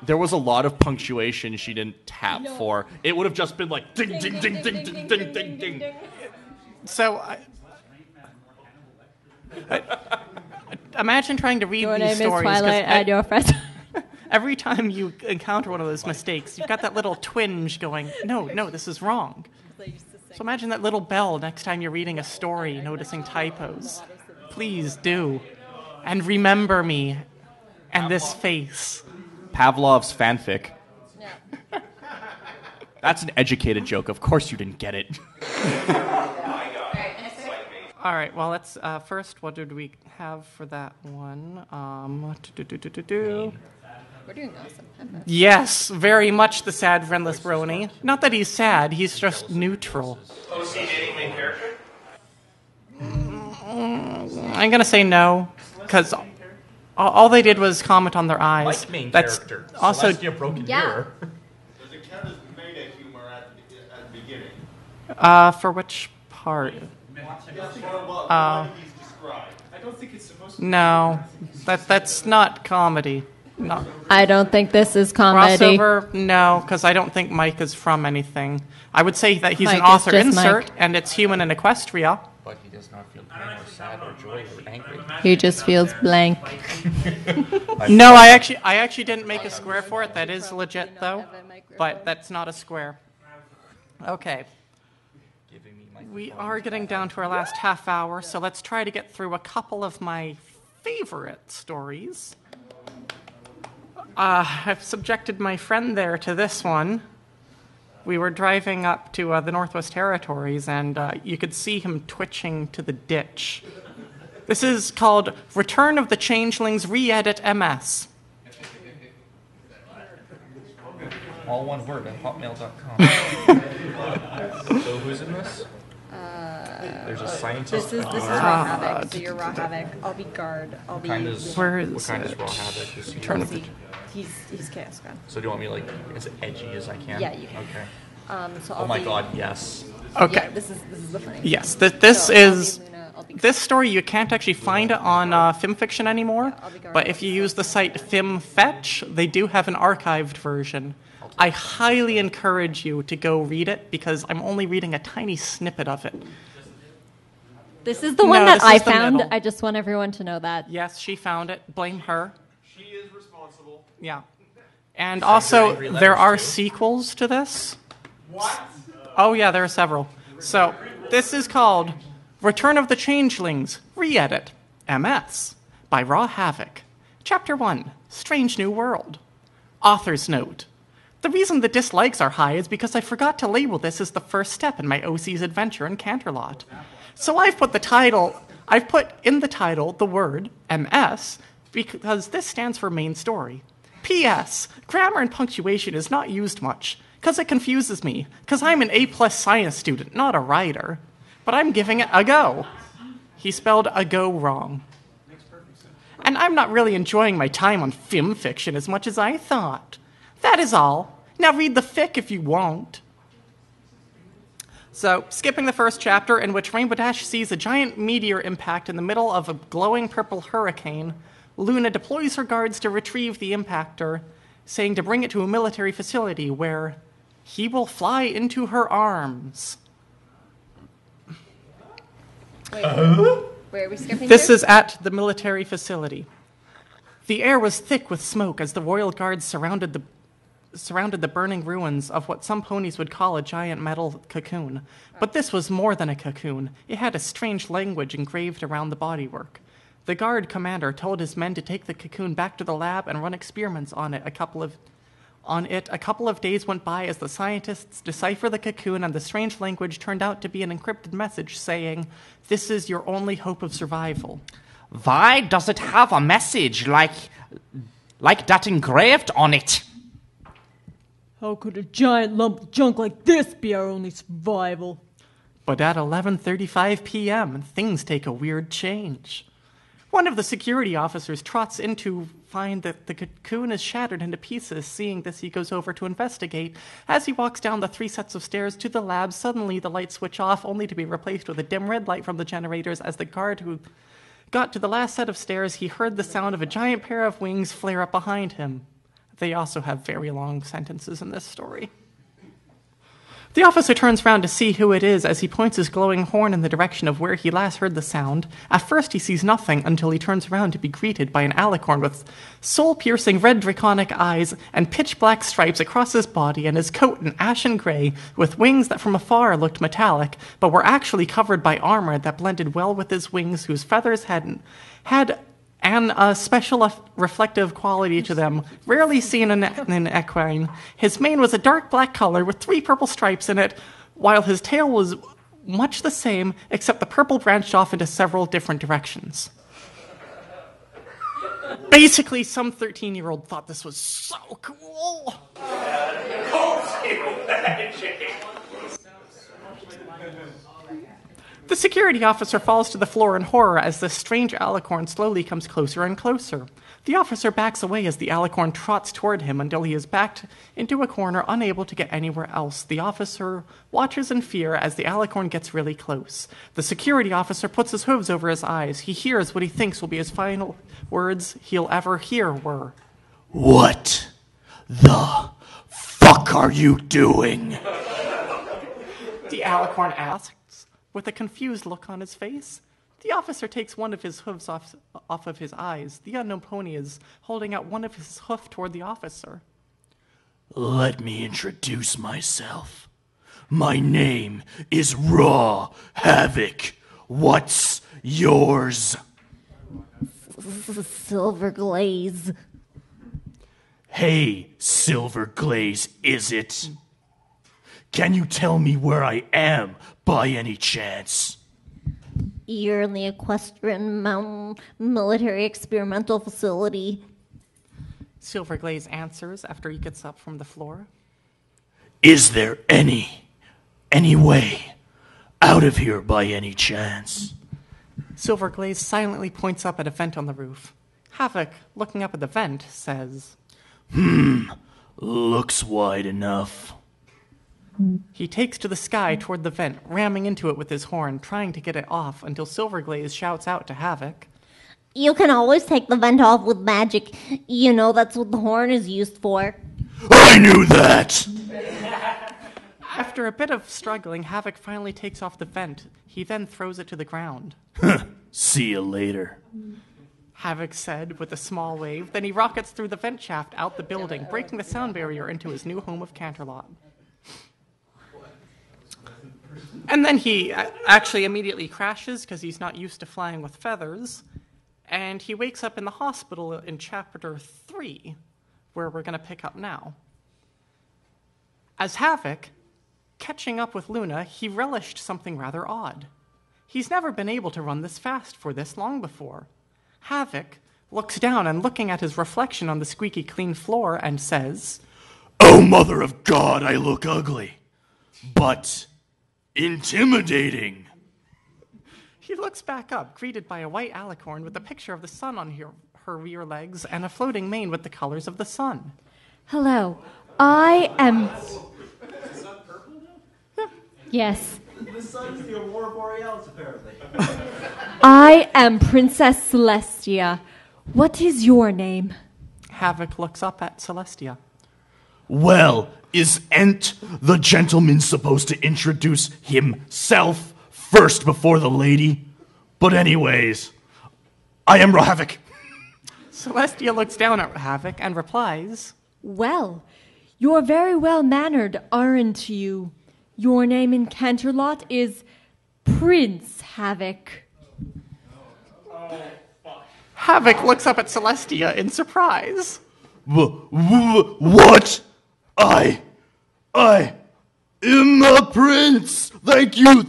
There was a lot of punctuation she didn't tap for. It would have just been like ding, ding, ding, ding, ding, ding, ding, ding. So, imagine trying to read your these name stories. Is Twilight and your friend. Every time you encounter one of those mistakes, you've got that little twinge going, no, this is wrong. So imagine that little bell next time you're reading a story, noticing typos. Please do. And remember me and this face. Pavlov's fanfic. That's an educated joke. Of course you didn't get it. All right, well, let's first, what did we have for that one? We're doing awesome. Yes, very much the sad, friendless Brony. Not that he's sad, he's just neutral. Oh, is he dating main character? I'm going to say no, because all they did was comment on their eyes. Like main That's character. also Celestia broke in here. Does it count as meta humor at the beginning? For which part? I don't think it's supposed to. No, that's not comedy. No. I don't think this is comedy. Crossover? No, because I don't think Mike is from anything. I would say that he's Mike an author is just insert, Mike. and it's human in Equestria. But he does not feel pain or sad or joy or angry. He just feels blank. No, I actually didn't make a square for it. That is legit, though. But that's not a square. Okay. We are getting down to our last half hour, so let's try to get through a couple of my favorite stories. I've subjected my friend there to this one. We were driving up to the Northwest Territories, and you could see him twitching to the ditch. This is called Return of the Changelings Re-Edit MS. All one word at hotmail.com. So who's in this? There's a scientist. This is Raw Havoc, so you're Raw Havoc. I'll be guard. I'll be. What kind is Raw Havoc? Return of the... He's Chaos God. So do you want me like as edgy as I can? Yeah, you can. Okay. So oh my God, yes. Okay. Yeah, this is the funny. Yes, this story you can't actually find it on FimFiction anymore. But if you use the site FimFetch, they do have an archived version. I highly encourage you to go read it because I'm only reading a tiny snippet of it. This is the one that I found. I just want everyone to know that. Yes, she found it. Blame her. She is responsible. Yeah. And also, there are sequels to this. What? Oh, yeah, there are several. So, this is called Return of the Changelings, Re-Edit, MS, by Raw Havoc. Chapter 1, Strange New World. Author's Note. The reason the dislikes are high is because I forgot to label this as the first step in my OC's adventure in Canterlot. So I've put in the title the word MS because this stands for main story. P.S. Grammar and punctuation is not used much because it confuses me because I'm an A+ science student, not a writer. But I'm giving it a go. He spelled a go wrong. And I'm not really enjoying my time on FimFiction as much as I thought. That is all. Now read the fic if you won't. So, skipping the first chapter, in which Rainbow Dash sees a giant meteor impact in the middle of a glowing purple hurricane, Luna deploys her guards to retrieve the impactor, saying to bring it to a military facility where he will fly into her arms. Wait, where are we skipping This to? is at the military facility. The air was thick with smoke as the royal guards surrounded the burning ruins of what some ponies would call a giant metal cocoon. But this was more than a cocoon. It had a strange language engraved around the bodywork. The guard commander told his men to take the cocoon back to the lab and run experiments on it. A couple of days went by as the scientists deciphered the cocoon, and the strange language turned out to be an encrypted message saying, "This is your only hope of survival." Why does it have a message like that engraved on it? How could a giant lump of junk like this be our only survival? But at 11:35 p.m., things take a weird change. One of the security officers trots in to find that the cocoon is shattered into pieces. Seeing this, he goes over to investigate. As he walks down the 3 sets of stairs to the lab, suddenly the lights switch off, only to be replaced with a dim red light from the generators. As the guard who got to the last set of stairs, he heard the sound of a giant pair of wings flare up behind him. They also have very long sentences in this story. The officer turns around to see who it is as he points his glowing horn in the direction of where he last heard the sound. At first he sees nothing until he turns around to be greeted by an alicorn with soul-piercing red draconic eyes and pitch-black stripes across his body, and his coat an ashen gray with wings that from afar looked metallic but were actually covered by armor that blended well with his wings, whose feathers had a special reflective quality to them, rarely seen in an equine. His mane was a dark black color with 3 purple stripes in it, while his tail was much the same, except the purple branched off into several different directions. Basically, some 13-year-old thought this was so cool. The security officer falls to the floor in horror as the strange alicorn slowly comes closer and closer. The officer backs away as the alicorn trots toward him until he is backed into a corner, unable to get anywhere else. The officer watches in fear as the alicorn gets really close. The security officer puts his hooves over his eyes. He hears what he thinks will be his final words he'll ever hear were, "What the fuck are you doing?" The alicorn asks, with a confused look on his face. The officer takes one of his hooves off of his eyes. The unknown pony is holding out one of his hoof toward the officer. "Let me introduce myself. My name is Raw Havoc. What's yours?" Silver Glaze. "Hey, Silver Glaze, is it? Can you tell me where I am, by any chance?" You're in the Equestrian Mountain Military Experimental Facility. Silver Glaze answers after he gets up from the floor. "Is there any way out of here by any chance?" Silver Glaze silently points up at a vent on the roof. Havoc, looking up at the vent, says, Looks wide enough. He takes to the sky toward the vent, ramming into it with his horn, trying to get it off until Silverglaze shouts out to Havoc. You can always take the vent off with magic. You know that's what the horn is used for. I knew that! After a bit of struggling, Havoc finally takes off the vent. He then throws it to the ground. See you later. Havoc said with a small wave. Then he rockets through the vent shaft out the building, breaking the sound barrier into his new home of Canterlot. And then he actually immediately crashes because he's not used to flying with feathers. And he wakes up in the hospital in Chapter 3, where we're going to pick up now. As Havoc, catching up with Luna, he relished something rather odd. He's never been able to run this fast for this long before. Havoc looks down and looking at his reflection on the squeaky clean floor and says, Oh, mother of God, I look ugly. But intimidating. He looks back up, greeted by a white alicorn with a picture of the sun on her rear legs and a floating mane with the colors of the sun. Hello, I am... Yes. The sun is the Aurora Borealis, apparently. I am Princess Celestia. What is your name? Havoc looks up at Celestia. Well, isn't the gentleman supposed to introduce himself first before the lady? But anyways, I am Havoc. Celestia looks down at Havoc and replies, Well, you're very well-mannered, aren't you? Your name in Canterlot is Prince Havoc. Havoc looks up at Celestia in surprise. What? I am a prince. Thank you.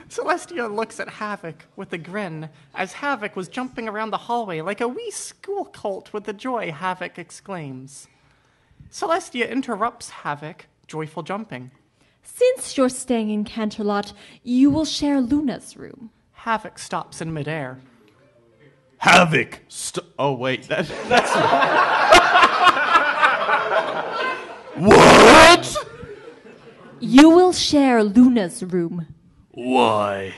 Celestia looks at Havoc with a grin as Havoc was jumping around the hallway like a wee school colt with the joy Havoc exclaims. Celestia interrupts Havoc, joyful jumping. Since you're staying in Canterlot, you will share Luna's room. Havoc stops in midair. Havoc. Oh, wait. That's... What? You will share Luna's room. Why?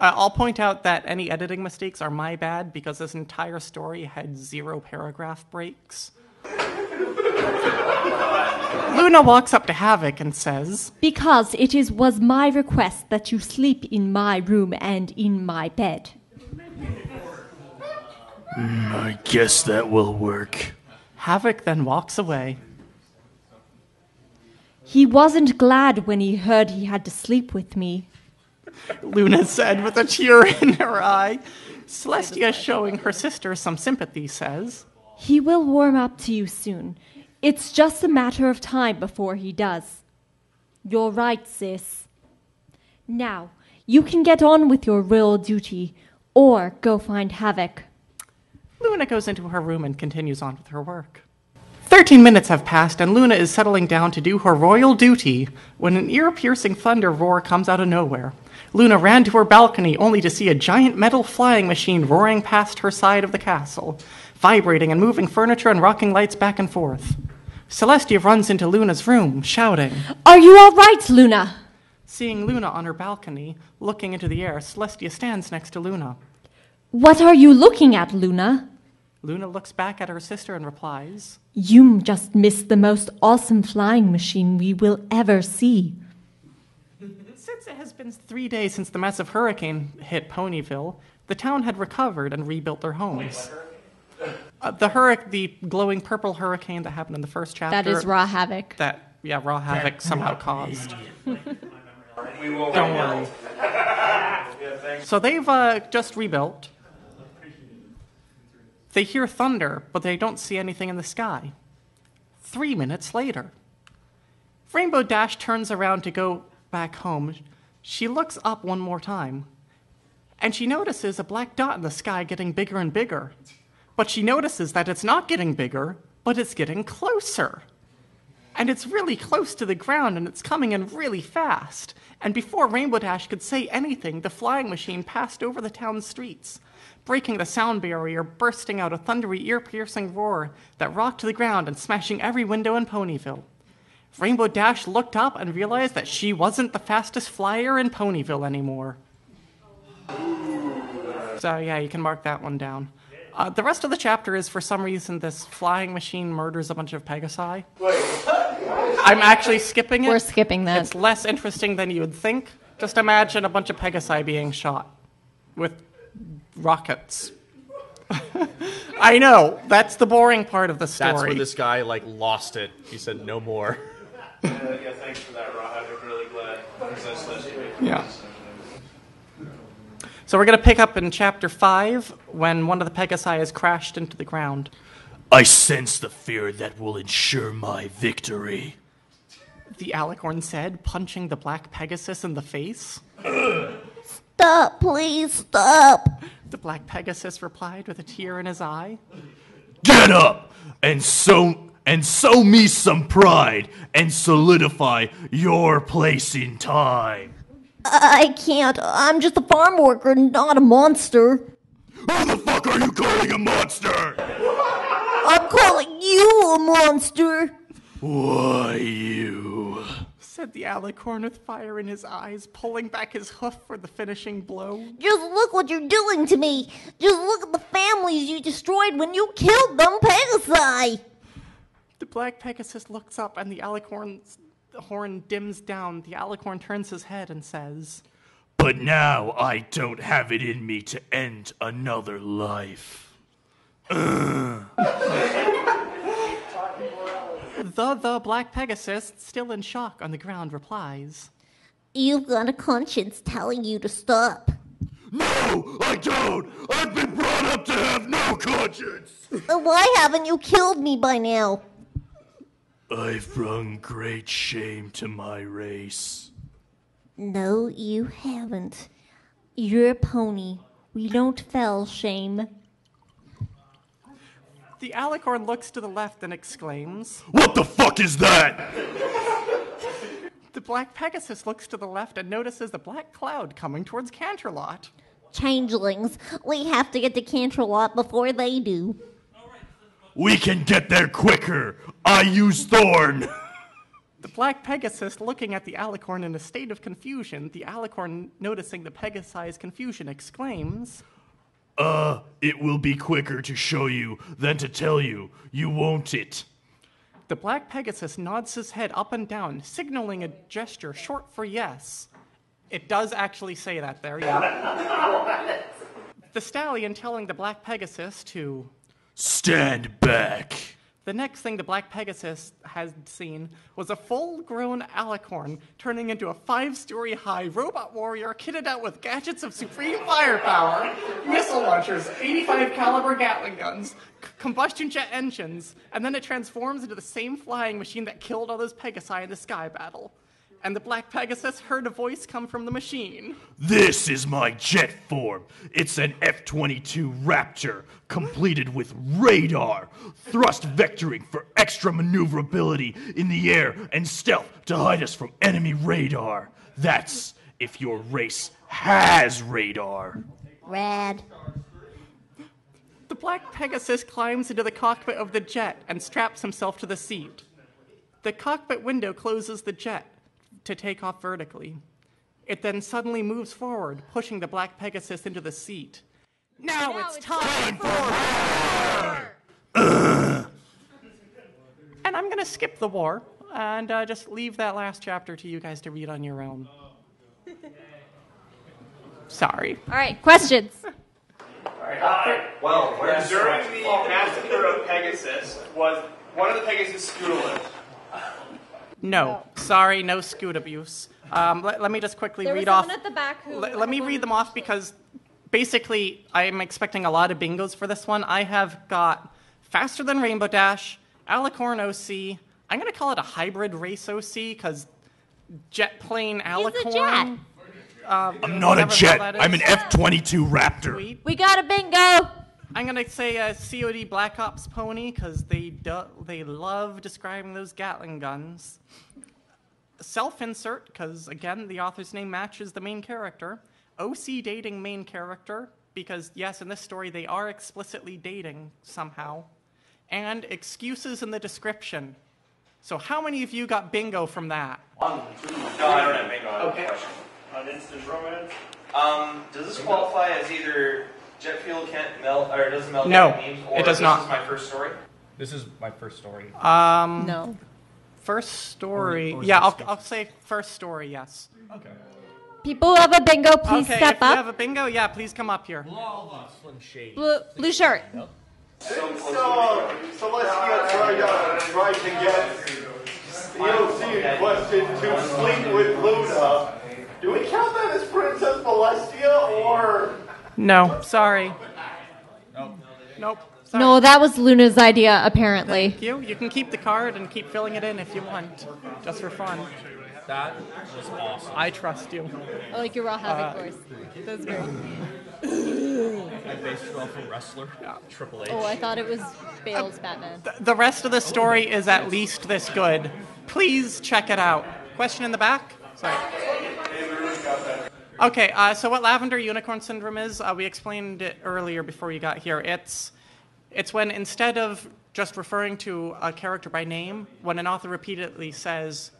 I'll point out that any editing mistakes are my bad because this entire story had 0 paragraph breaks. Luna walks up to Havoc and says, Because was my request that you sleep in my room and in my bed. I guess that will work. Havoc then walks away. He wasn't glad when he heard he had to sleep with me. Luna said with a tear in her eye. Celestia, showing her sister some sympathy, says, He will warm up to you soon. It's just a matter of time before he does. You're right, sis. Now, you can get on with your real duty, or go find Havoc. Luna goes into her room and continues on with her work. 13 minutes have passed, and Luna is settling down to do her royal duty when an ear-piercing thunder roar comes out of nowhere. Luna ran to her balcony only to see a giant metal flying machine roaring past her side of the castle, vibrating and moving furniture and rocking lights back and forth. Celestia runs into Luna's room, shouting, Are you all right, Luna? Seeing Luna on her balcony, looking into the air, Celestia stands next to Luna. What are you looking at, Luna? Luna looks back at her sister and replies, You just missed the most awesome flying machine we will ever see. Since it has been 3 days since the massive hurricane hit Ponyville, the town had recovered and rebuilt their homes. The glowing purple hurricane that happened in the first chapter. That is Raw Havoc. Raw Havoc somehow caused. Don't worry. So they've just rebuilt. They hear thunder, but they don't see anything in the sky. 3 minutes later, Rainbow Dash turns around to go back home. She looks up one more time, and she notices a black dot in the sky getting bigger and bigger. But she notices that it's not getting bigger, but it's getting closer. And it's really close to the ground, and it's coming in really fast. And before Rainbow Dash could say anything, the flying machine passed over the town's streets, breaking the sound barrier, bursting out a thundery, ear-piercing roar that rocked the ground and smashing every window in Ponyville. Rainbow Dash looked up and realized that she wasn't the fastest flyer in Ponyville anymore. So yeah, you can mark that one down. The rest of the chapter is, for some reason, this flying machine murders a bunch of Pegasi. I'm actually skipping it. We're skipping that. It's less interesting than you would think. Just imagine a bunch of Pegasi being shot with rockets. I know, that's the boring part of the story. That's where this guy, lost it. He said, no more. Yeah, thanks for that, Rob. I'm really glad. Yeah. So we're going to pick up in Chapter 5 when one of the Pegasi has crashed into the ground. I sense the fear that will ensure my victory. The Alicorn said, punching the black Pegasus in the face. Stop, please, stop. The black Pegasus replied with a tear in his eye. Get up and sow me some pride and solidify your place in time. I can't. I'm just a farm worker, not a monster. Who the fuck are you calling a monster? I'm calling you a monster. Why you? Said the Alicorn with fire in his eyes, pulling back his hoof for the finishing blow. Just look what you're doing to me. Just look at the families you destroyed when you killed them Pegasi. The black Pegasus looks up and the Alicorn's horn dims down. The Alicorn turns his head and says, But now I don't have it in me to end another life. The black Pegasus, still in shock on the ground, replies, You've got a conscience telling you to stop. No, I don't! I've been brought up to have no conscience! Why haven't you killed me by now? I've brought great shame to my race. No, you haven't. You're a pony. We don't fell shame. The Alicorn looks to the left and exclaims, What the fuck is that? The black Pegasus looks to the left and notices the black cloud coming towards Canterlot. Changelings. We have to get to Canterlot before they do. We can get there quicker. I use Thorn. The black Pegasus looking at the Alicorn in a state of confusion. The Alicorn, noticing the Pegasi's confusion, exclaims, It will be quicker to show you than to tell you. You won't it. The black Pegasus nods his head up and down, signaling a gesture short for yes. It does actually say that there, yeah. The stallion telling the black Pegasus to stand back. The next thing the black Pegasus had seen was a full-grown Alicorn turning into a 5-story high robot warrior kitted out with gadgets of supreme firepower, missile launchers, 85 caliber Gatling guns, combustion jet engines, and then it transforms into the same flying machine that killed all those Pegasi in the sky battle. And the black Pegasus heard a voice come from the machine. This is my jet form. It's an F-22 Raptor, completed with radar, thrust vectoring for extra maneuverability in the air, and stealth to hide us from enemy radar. That's if your race has radar. Rad. The black Pegasus climbs into the cockpit of the jet and straps himself to the seat. The cockpit window closes the jet to take off vertically. It then suddenly moves forward, pushing the black Pegasus into the seat. Now it's time for war! And I'm going to skip the war and just leave that last chapter to you guys to read on your own. Sorry. All right, questions. Well, during the massacre of Pegasus, was one of the Pegasus Scoodaloo? No, sorry, no scoot abuse. Let me just quickly There read was off. someone at the back who Let me read them off because basically I'm expecting a lot of bingos for this one. I have got Faster Than Rainbow Dash, Alicorn OC. I'm going to call it a hybrid race OC because jet plane Alicorn. He's a jet. I'm not a jet. I'm an F-22 Raptor. We got a bingo. I'm going to say COD Black Ops Pony because they love describing those Gatling guns. Self-insert because, again, the author's name matches the main character. OC dating main character because, yes, in this story they are explicitly dating somehow. And excuses in the description. So how many of you got bingo from that? 1, 2, 3. No, I don't have bingo. Okay. On instant romance? Does this qualify as either jet fuel can't melt, or doesn't melt No, memes, or it does not. This is my first story? This is my first story. No. First story. Or Yeah, this I'll say first story, yes. Okay. People who have a bingo, please Okay, step if you up. have a bingo, yeah, please come up here. Slim Shady. Blue shirt. Celestia tried to get the OC in question to sleep with Luna. Do we count that as Princess Celestia, or...? No, sorry. Nope. Sorry. No, that was Luna's idea, apparently. Thank you. You can keep the card and keep filling it in if you want, just for fun. That was awesome. I trust you. I like your Raw Havoc voice. That's great. I based it off a wrestler, Triple H. Oh, I thought it was Bale's Batman. The rest of the story is at least this good. Please check it out. Question in the back? Sorry. Okay, so what Lavender Unicorn Syndrome is, we explained it earlier before you got here. It's when instead of just referring to a character by name, when an author repeatedly says,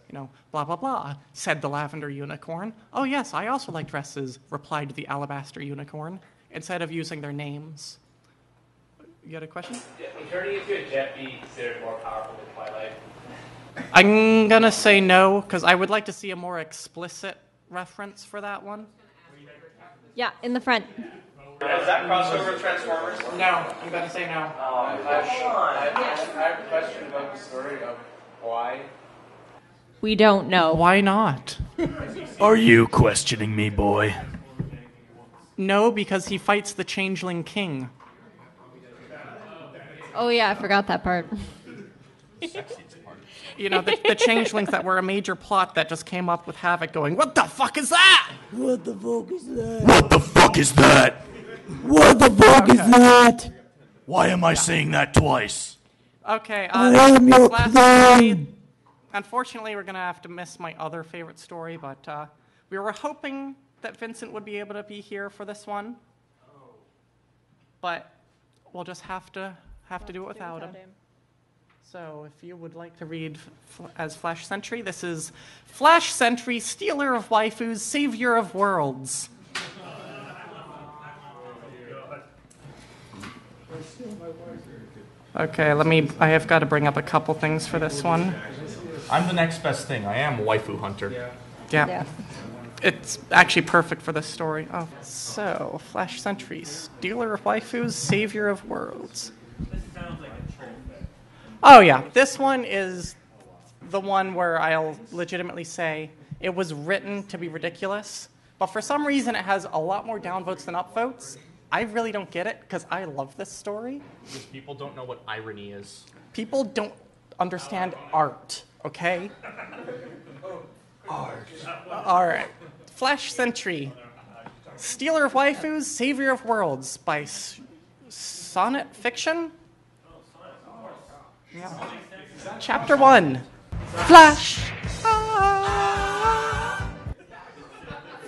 blah, blah, blah, said the Lavender Unicorn. Oh, yes, I also like dresses, replied the Alabaster Unicorn, instead of using their names. You got a question? Would turning into a jet be considered more powerful than Twilight? I'm going to say no, because I would like to see a more explicit reference for that one. Yeah, in the front. Does that crossover with Transformers? No, I'm going to say no. I have a question about the story of why. We don't know. Why not? Are you questioning me, boy? No, because he fights the Changeling King. Oh, yeah, I forgot that part. The changelings that were a major plot that just came up with Havoc going, what the fuck is that? What the fuck is that? What the fuck is that? What the fuck is that? Why am I saying that twice? Okay, I am your last clone. story, unfortunately, we're going to have to miss my other favorite story, but we were hoping that Vincent would be able to be here for this one. But we'll just have to do it without him. So if you would like to read as Flash Sentry, this is Flash Sentry, Stealer of Waifus, Savior of Worlds. Okay, I have got to bring up a couple things for this one. I'm the next best thing. I am a waifu hunter. Yeah. It's actually perfect for this story. Oh, so Flash Sentry, Stealer of Waifus, Savior of Worlds. Oh yeah, this one is the one where I'll legitimately say it was written to be ridiculous, but for some reason it has a lot more downvotes than upvotes. I really don't get it, because I love this story. Because people don't know what irony is. People don't understand art, okay? Art. All right. Flash Sentry, Stealer of Waifus, Savior of Worlds by Sonnet Fiction? Yeah. Chapter 1. Flash!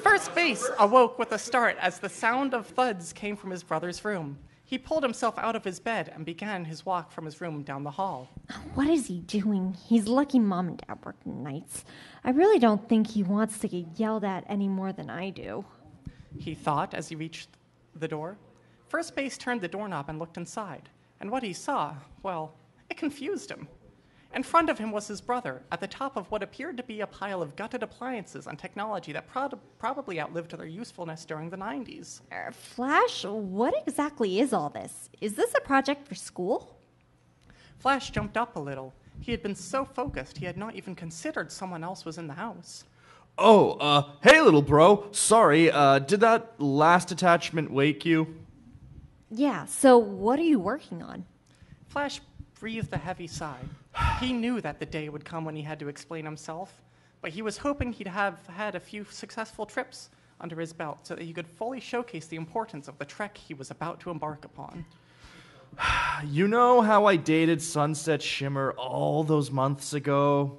First Base awoke with a start as the sound of thuds came from his brother's room. He pulled himself out of his bed and began his walk from his room down the hall. What is he doing? He's lucky Mom and Dad work nights. I really don't think he wants to get yelled at any more than I do. He thought as he reached the door. First Base turned the doorknob and looked inside. And what he saw, well, it confused him. In front of him was his brother, at the top of what appeared to be a pile of gutted appliances and technology that probably outlived their usefulness during the 90s. Flash, what exactly is all this? Is this a project for school? Flash jumped up a little. He had been so focused he had not even considered someone else was in the house. Oh, hey little bro. Sorry, did that last attachment wake you? Yeah, so what are you working on? Flash breathed a heavy sigh. He knew that the day would come when he had to explain himself, but he was hoping he'd have had a few successful trips under his belt so that he could fully showcase the importance of the trek he was about to embark upon. You know how I dated Sunset Shimmer all those months ago?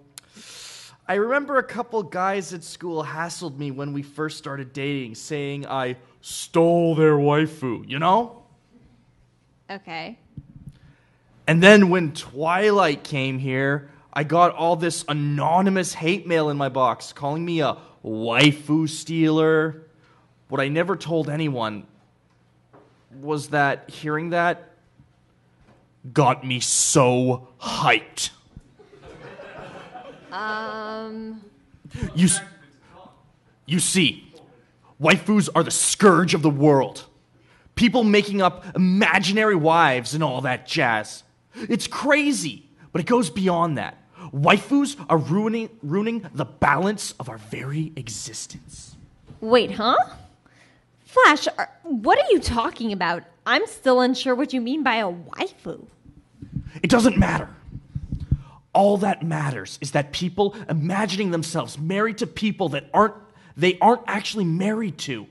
I remember a couple guys at school hassled me when we first started dating, saying I stole their waifu, you know? Okay. And then when Twilight came here, I got all this anonymous hate mail in my box calling me a waifu stealer. What I never told anyone was that hearing that got me so hyped. You see, waifus are the scourge of the world. People making up imaginary wives and all that jazz. It's crazy, but it goes beyond that. Waifus are ruining the balance of our very existence. Wait, huh? Flash, what are you talking about? I'm still unsure what you mean by a waifu. It doesn't matter. All that matters is that people imagining themselves married to people that they aren't actually married to.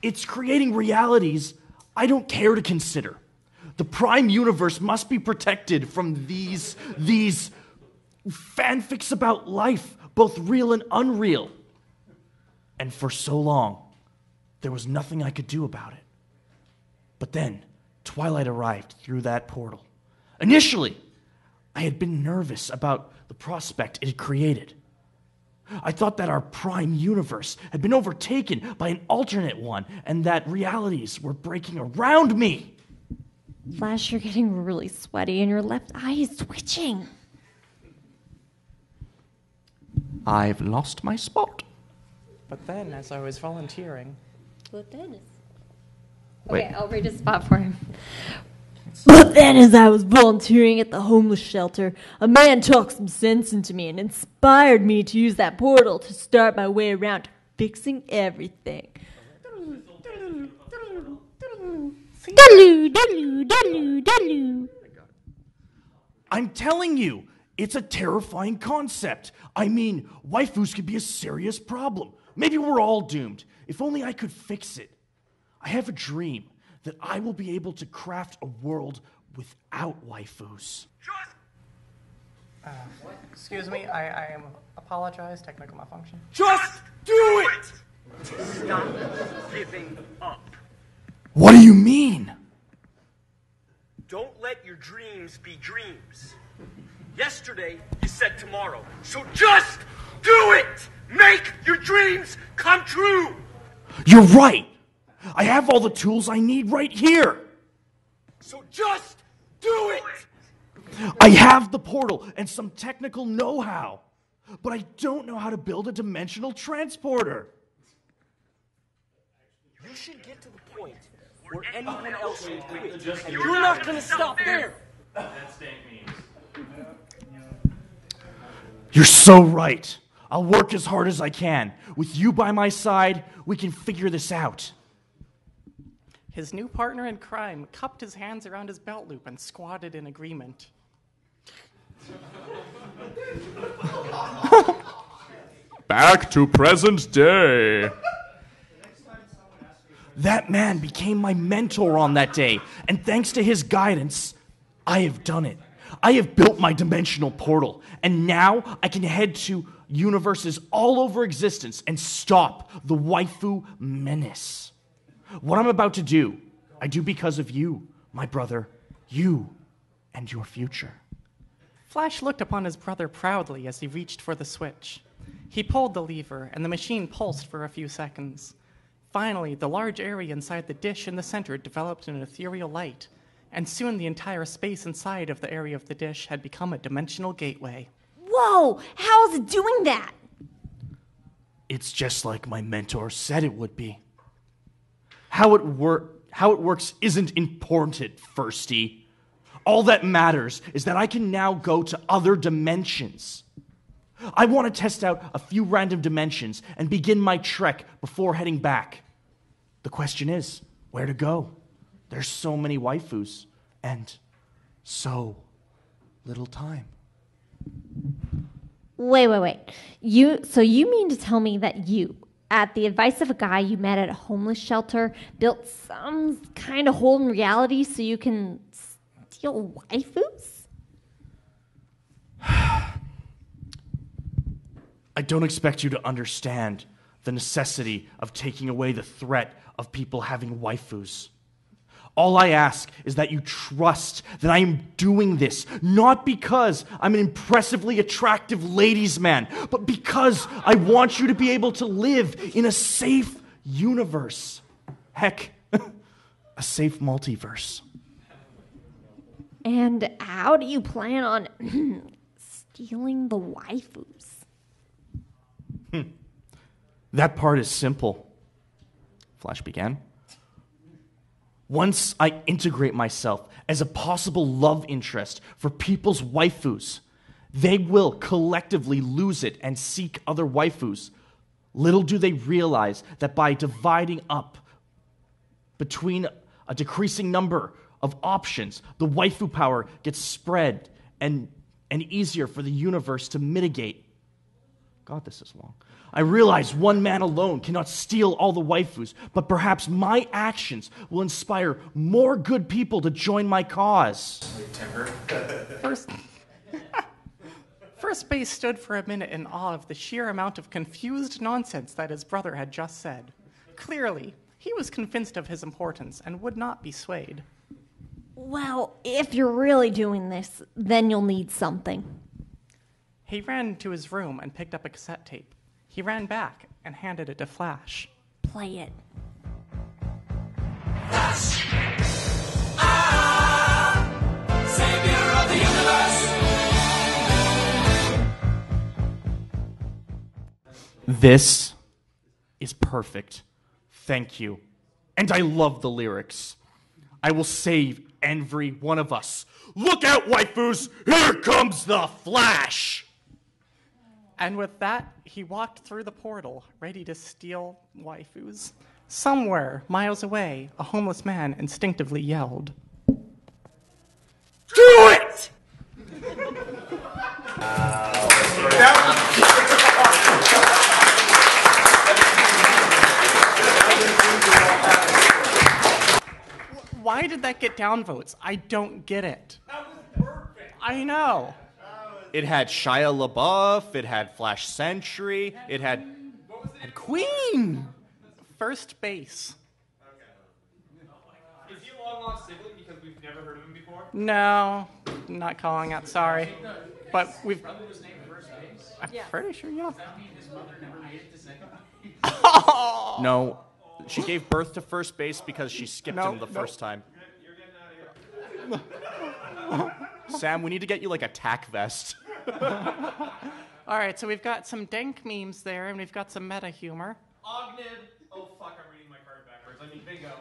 It's creating realities I don't care to consider. The Prime Universe must be protected from these fanfics about life, both real and unreal. And for so long, there was nothing I could do about it. But then, Twilight arrived through that portal. Initially, I had been nervous about the prospect it had created. I thought that our prime universe had been overtaken by an alternate one, and that realities were breaking around me. Flash, you're getting really sweaty and your left eye is twitching. I've lost my spot. But then, as I was volunteering... But then... Wait. Okay, I'll read a spot for him. But then, as I was volunteering at the homeless shelter, a man talked some sense into me and inspired me to use that portal to start my way around fixing everything. I'm telling you, it's a terrifying concept. I mean, waifus could be a serious problem. Maybe we're all doomed. If only I could fix it. I have a dream that I will be able to craft a world without waifus. Excuse me, I apologize, technical malfunction. Just do it! Stop giving up. What do you mean? Don't let your dreams be dreams. Yesterday, you said tomorrow. So just do it! Make your dreams come true! You're right! I have all the tools I need right here! So just do it! I have the portal and some technical know-how, but I don't know how to build a dimensional transporter. You should get to the point where anyone else should quit, and you're not gonna stop there! You're so right. I'll work as hard as I can. With you by my side, we can figure this out. His new partner in crime cupped his hands around his belt loop and squatted in agreement. Back to present day. That man became my mentor on that day, and thanks to his guidance, I have done it. I have built my dimensional portal, and now I can head to universes all over existence and stop the waifu menace. What I'm about to do, I do because of you, my brother, you, and your future. Flash looked upon his brother proudly as he reached for the switch. He pulled the lever, and the machine pulsed for a few seconds. Finally, the large area inside the dish in the center developed an ethereal light, and soon the entire space inside of the area of the dish had become a dimensional gateway. Whoa! How is it doing that? It's just like my mentor said it would be. How it works isn't important, Firsty. All that matters is that I can now go to other dimensions. I want to test out a few random dimensions and begin my trek before heading back. The question is, where to go? There's so many waifus and so little time. Wait. So you mean to tell me that you, at the advice of a guy you met at a homeless shelter, built some kind of hole in reality so you can steal waifus? I don't expect you to understand the necessity of taking away the threat of people having waifus. All I ask is that you trust that I am doing this, not because I'm an impressively attractive ladies' man, but because I want you to be able to live in a safe universe. Heck, a safe multiverse. And how do you plan on stealing the waifus? That part is simple. Flash began. Once I integrate myself as a possible love interest for people's waifus, they will collectively lose it and seek other waifus. Little do they realize that by dividing up between a decreasing number of options, the waifu power gets spread and easier for the universe to mitigate. God, this is long. I realize one man alone cannot steal all the waifus, but perhaps my actions will inspire more good people to join my cause. First base stood for a minute in awe of the sheer amount of confused nonsense that his brother had just said. Clearly, he was convinced of his importance and would not be swayed. Well, if you're really doing this, then you'll need something. He ran to his room and picked up a cassette tape. He ran back and handed it to Flash. Play it. Flash! Savior of the universe! This is perfect. Thank you. And I love the lyrics. I will save every one of us. Look out, waifus! Here comes the Flash! And with that, he walked through the portal, ready to steal waifus. Somewhere, miles away, a homeless man instinctively yelled, "Do it!" Why did that get downvotes? I don't get it. That was perfect. I know. It had Shia LaBeouf, it had Flash Sentry, it had Queen. First base. Is he a long-lost sibling because we've never heard of him before? No, not calling it, sorry. But we've... His brother was named first base? I'm pretty sure, yeah. Does that mean his mother never made it to second base? No, she gave birth to first base because she skipped him the first time. Sam, we need to get you like a tack vest. All right, so we've got some dank memes there, and we've got some meta humor. Ognid. Oh, fuck, I'm reading my card backwards. I mean, bingo.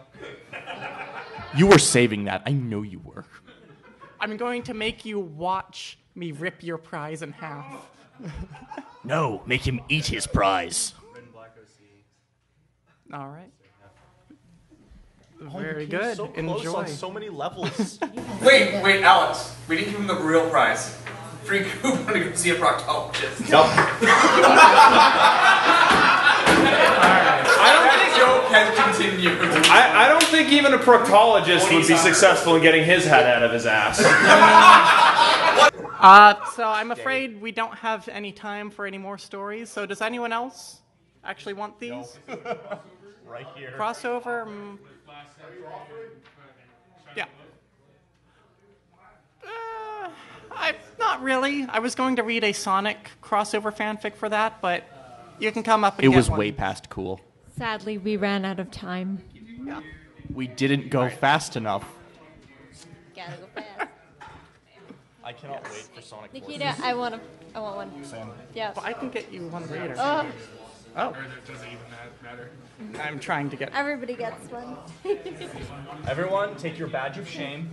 You were saving that. I know you were. I'm going to make you watch me rip your prize in half. No, make him eat his prize. All right. Oh, Very you're good. so close Enjoy. on so many levels. Wait, Alex. We didn't give him the real prize. Free coupon to go see a proctologist. Nope. I don't think joke has continued. I don't think even a proctologist would be successful in getting his head out of his ass. So I'm afraid we don't have any time for any more stories. So does anyone else actually want these? Right here. Crossover? Yeah. Not really. I was going to read a Sonic crossover fanfic for that, but you can come up and It get was one. way past cool. Sadly, we ran out of time. Yeah. We didn't go fast enough. Gotta go fast. I cannot wait for Sonic Nikita, I want one. Sam. Yeah. Well, I can get you one later. Oh. Oh. Or does it even matter? I'm trying to get... Everybody gets one. Everyone, take your badge of shame.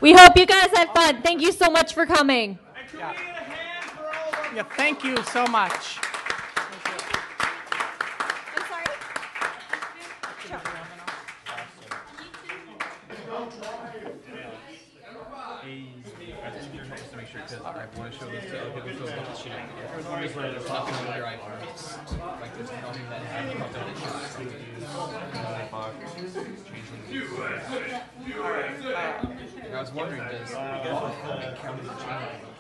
We hope you guys had fun. Thank you so much for coming. Yeah, thank you so much. I'm sorry. Just to make sure, because I want to show this to other people so they'll cheating. Everyone just let it talk to your items. Like there's nothing that has popped up that you would use. Change them. I was wondering, does count as a chain?